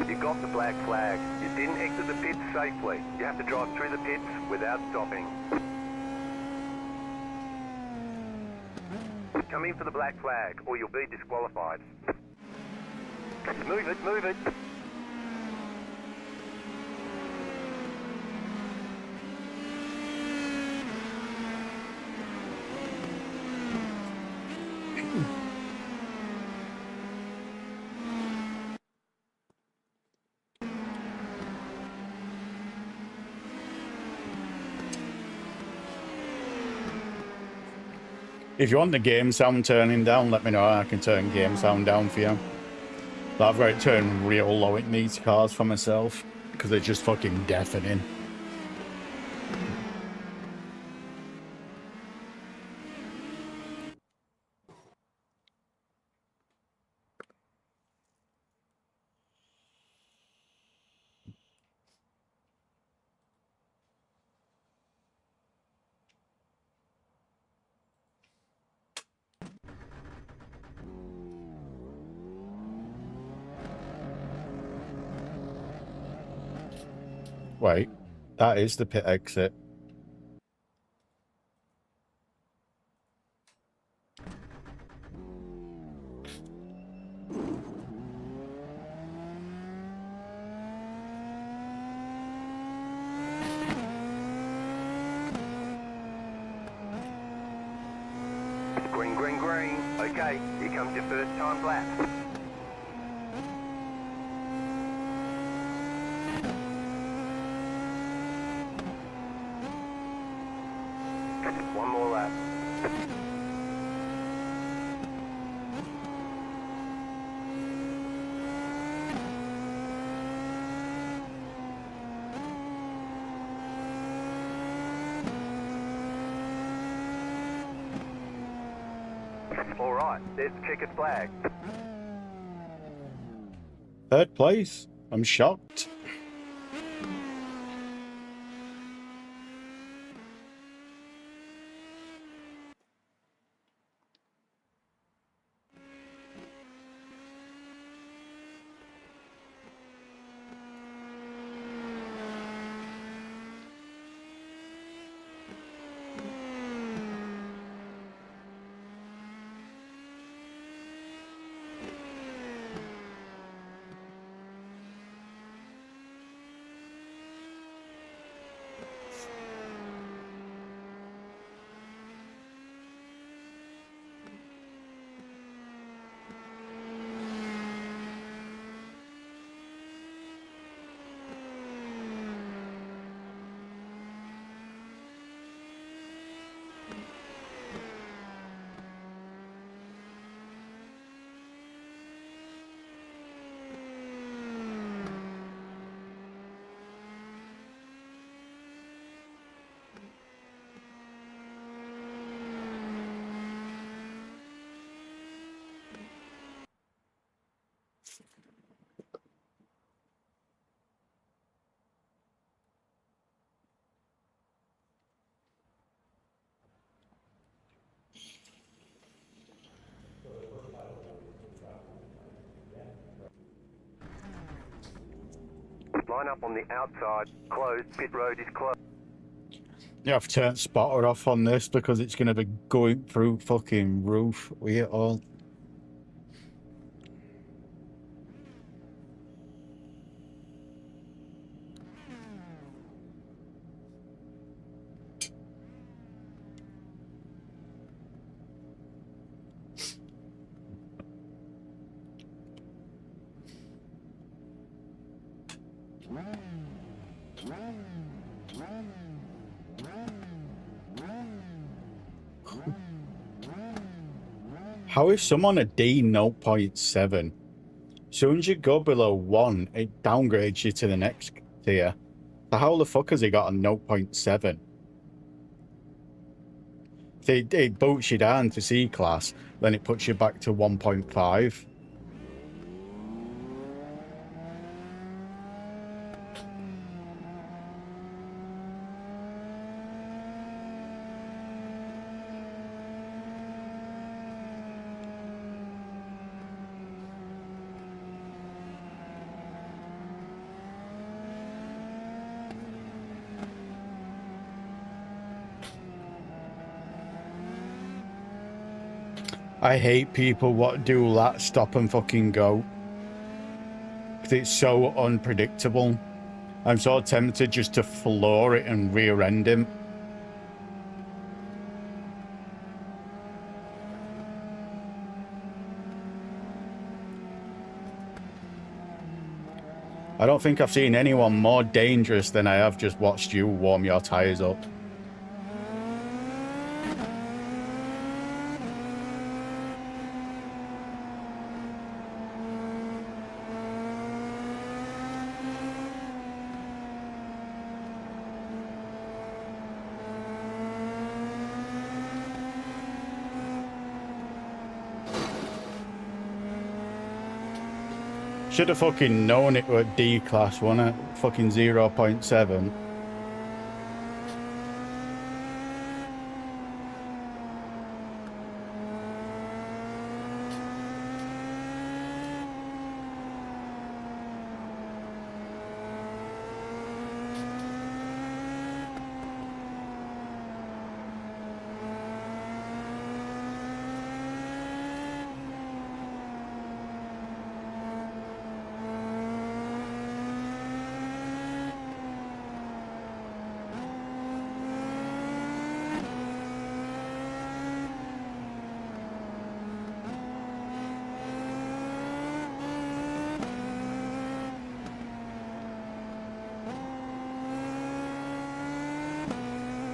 You got the black flag. You didn't exit the pits safely. You have to drive through the pits without stopping. Come in for the black flag, or you'll be disqualified. Move it, move it. If you want the game sound turning down, let me know. I can turn game sound down for you. But I've got it turned real low in these cars for myself, because they're just fucking deafening. Wait, that is the pit exit. Green, green, green. Okay, here comes your first time lap. One more lap. All right, there's the checkered flag. Third place. I'm shocked. Line up on the outside. Closed. Pit road is closed. You have to turn spotter off on this because it's going to be going through fucking roof with it all. How is someone a D 0.7? As soon as you go below 1, it downgrades you to the next tier. So how the fuck has he got a 0.7? It boots you down to C class, then it puts you back to 1.5. I hate people what do that stop and fucking go. Because it's so unpredictable. I'm so tempted just to floor it and rear end him. I don't think I've seen anyone more dangerous than I have just watched you warm your tyres up. Should have fucking known it were D class, wasn't it? Fucking 0.7.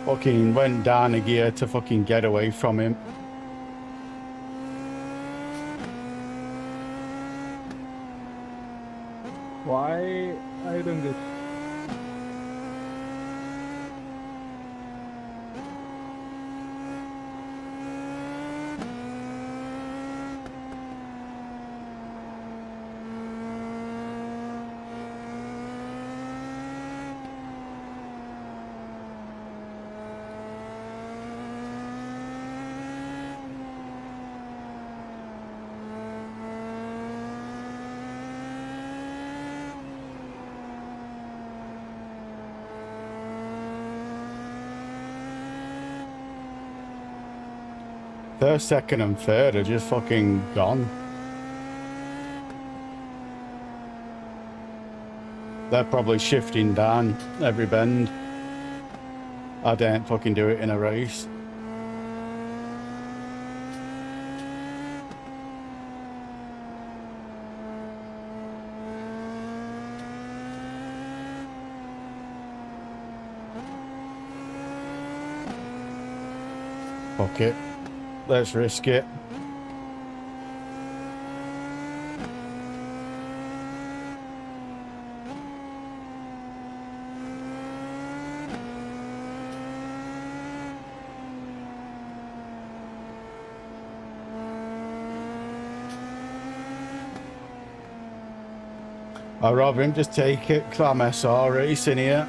Fucking went down a gear to fucking get away from him. Why? I don't get. First, second, and third are just fucking gone. They're probably shifting down every bend. I don't fucking do it in a race. Fuck it. Let's risk it. I'd rather him just take it, because I'm SR racing here.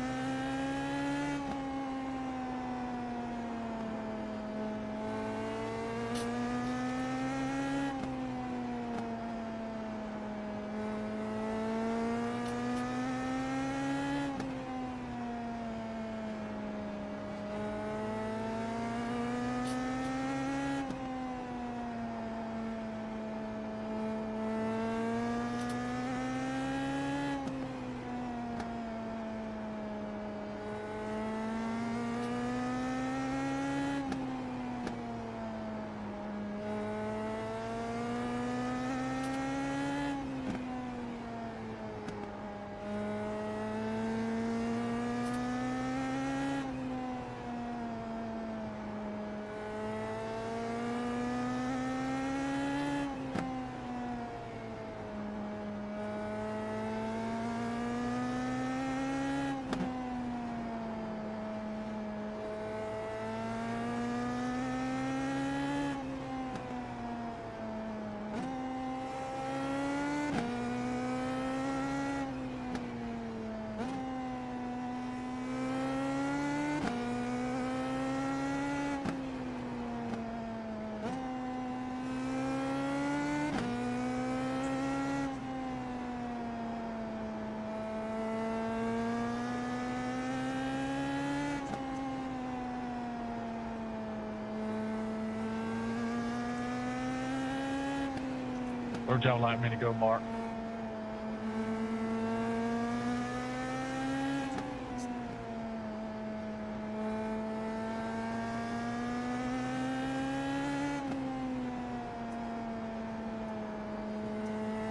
Where'd y'all like me to go, Mark?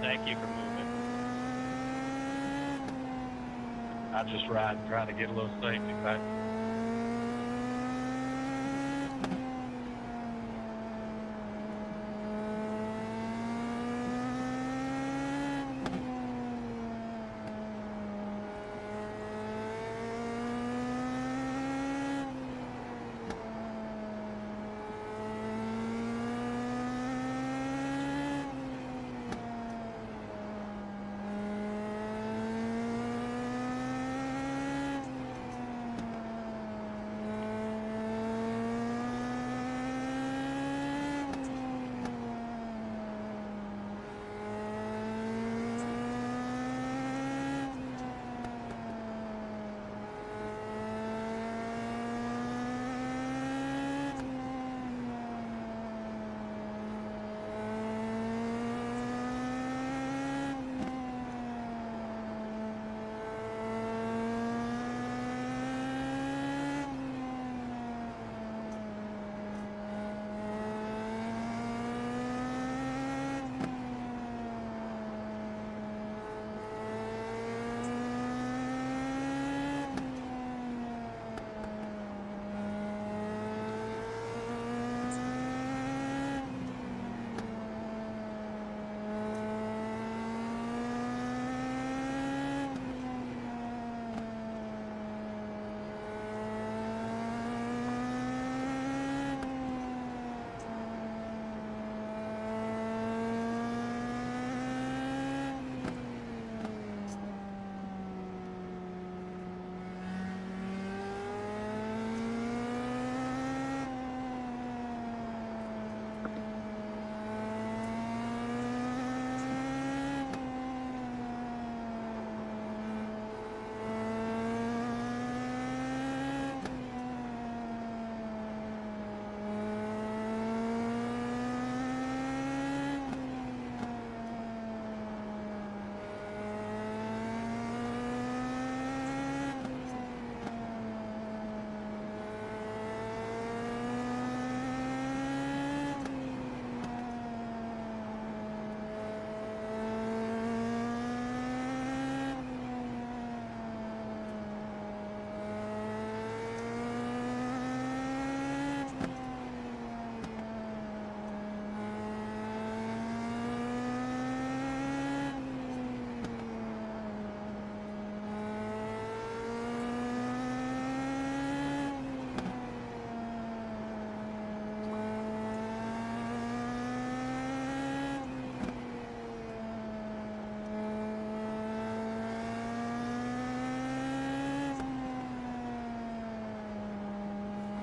Thank you for moving. I just riding, trying to get a little safety back.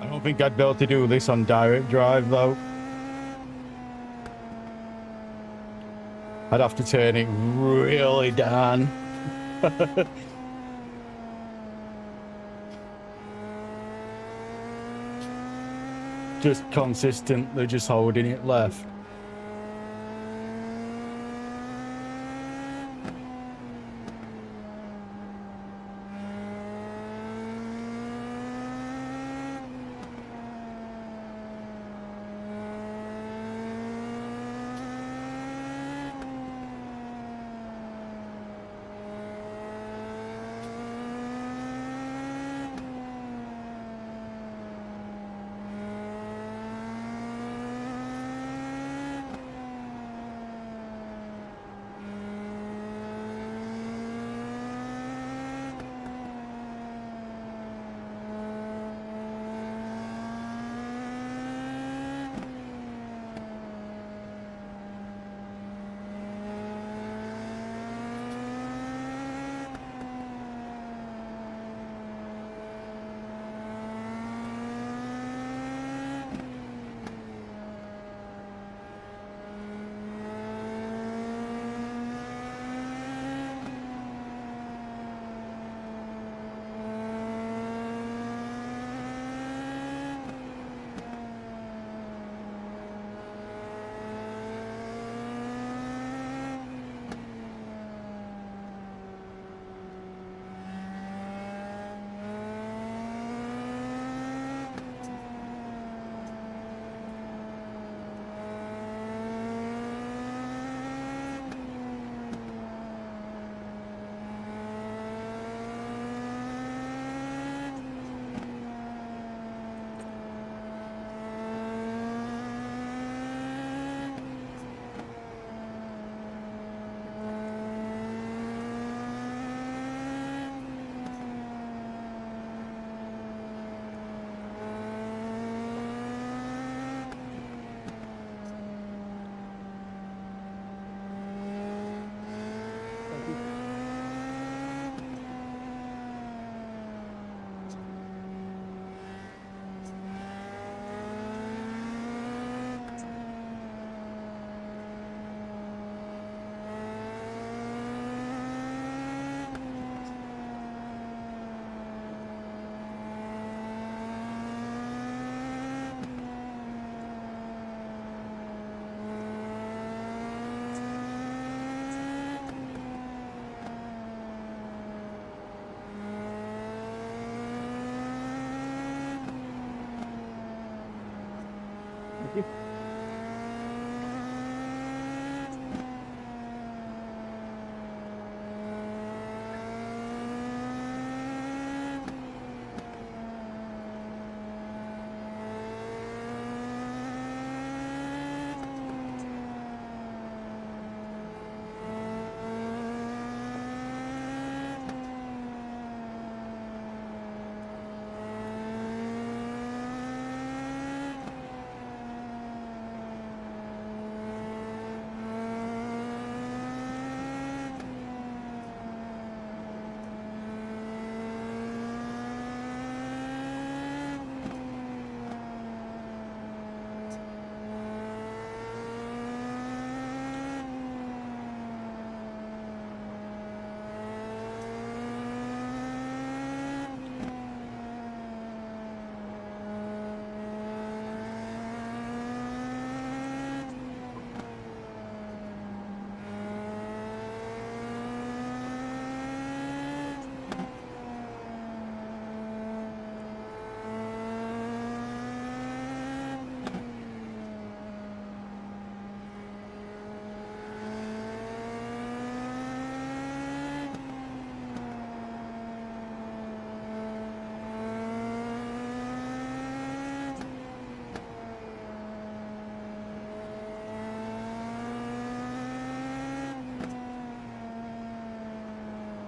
I don't think I'd be able to do this on direct drive though. I'd have to turn it really down. Just consistently just holding it left.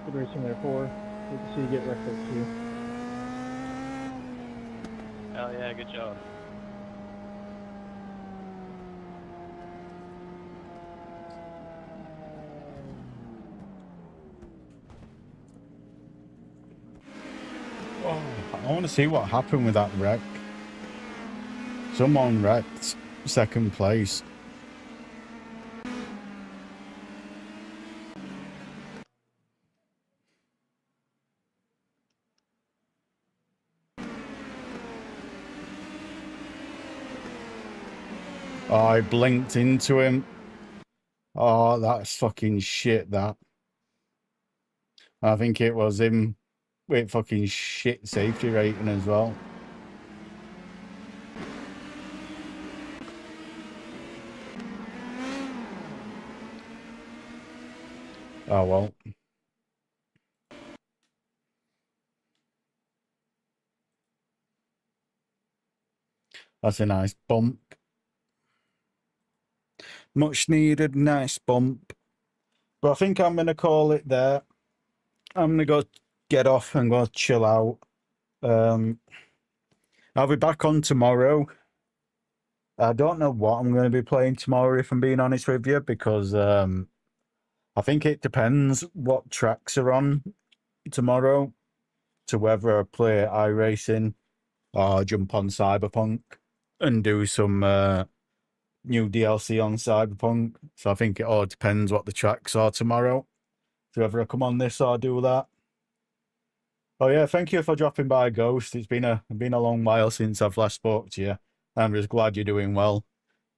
Good Race Simulator 4. Good to see you get wrecked there too. Hell yeah, good job. Oh, I want to see what happened with that wreck. Someone wrecked second place. Oh, I blinked into him. Oh, that's fucking shit, that. I think it was him with fucking shit safety rating as well. Oh, well. That's a nice bump. Much needed, nice bump. But I think I'm going to call it there. I'm going to go get off and go chill out. I'll be back on tomorrow. I don't know what I'm going to be playing tomorrow, if I'm being honest with you, because I think it depends what tracks are on tomorrow to whether I play iRacing or jump on Cyberpunk and do some new DLC on Cyberpunk. So I think it all depends what the tracks are tomorrow. So whether I come on this or do that. Oh yeah, thank you for dropping by, Ghost. It's been a long while since I've last spoke to you. I'm just glad you're doing well.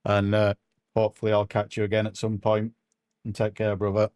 And hopefully I'll catch you again at some point. And take care, brother.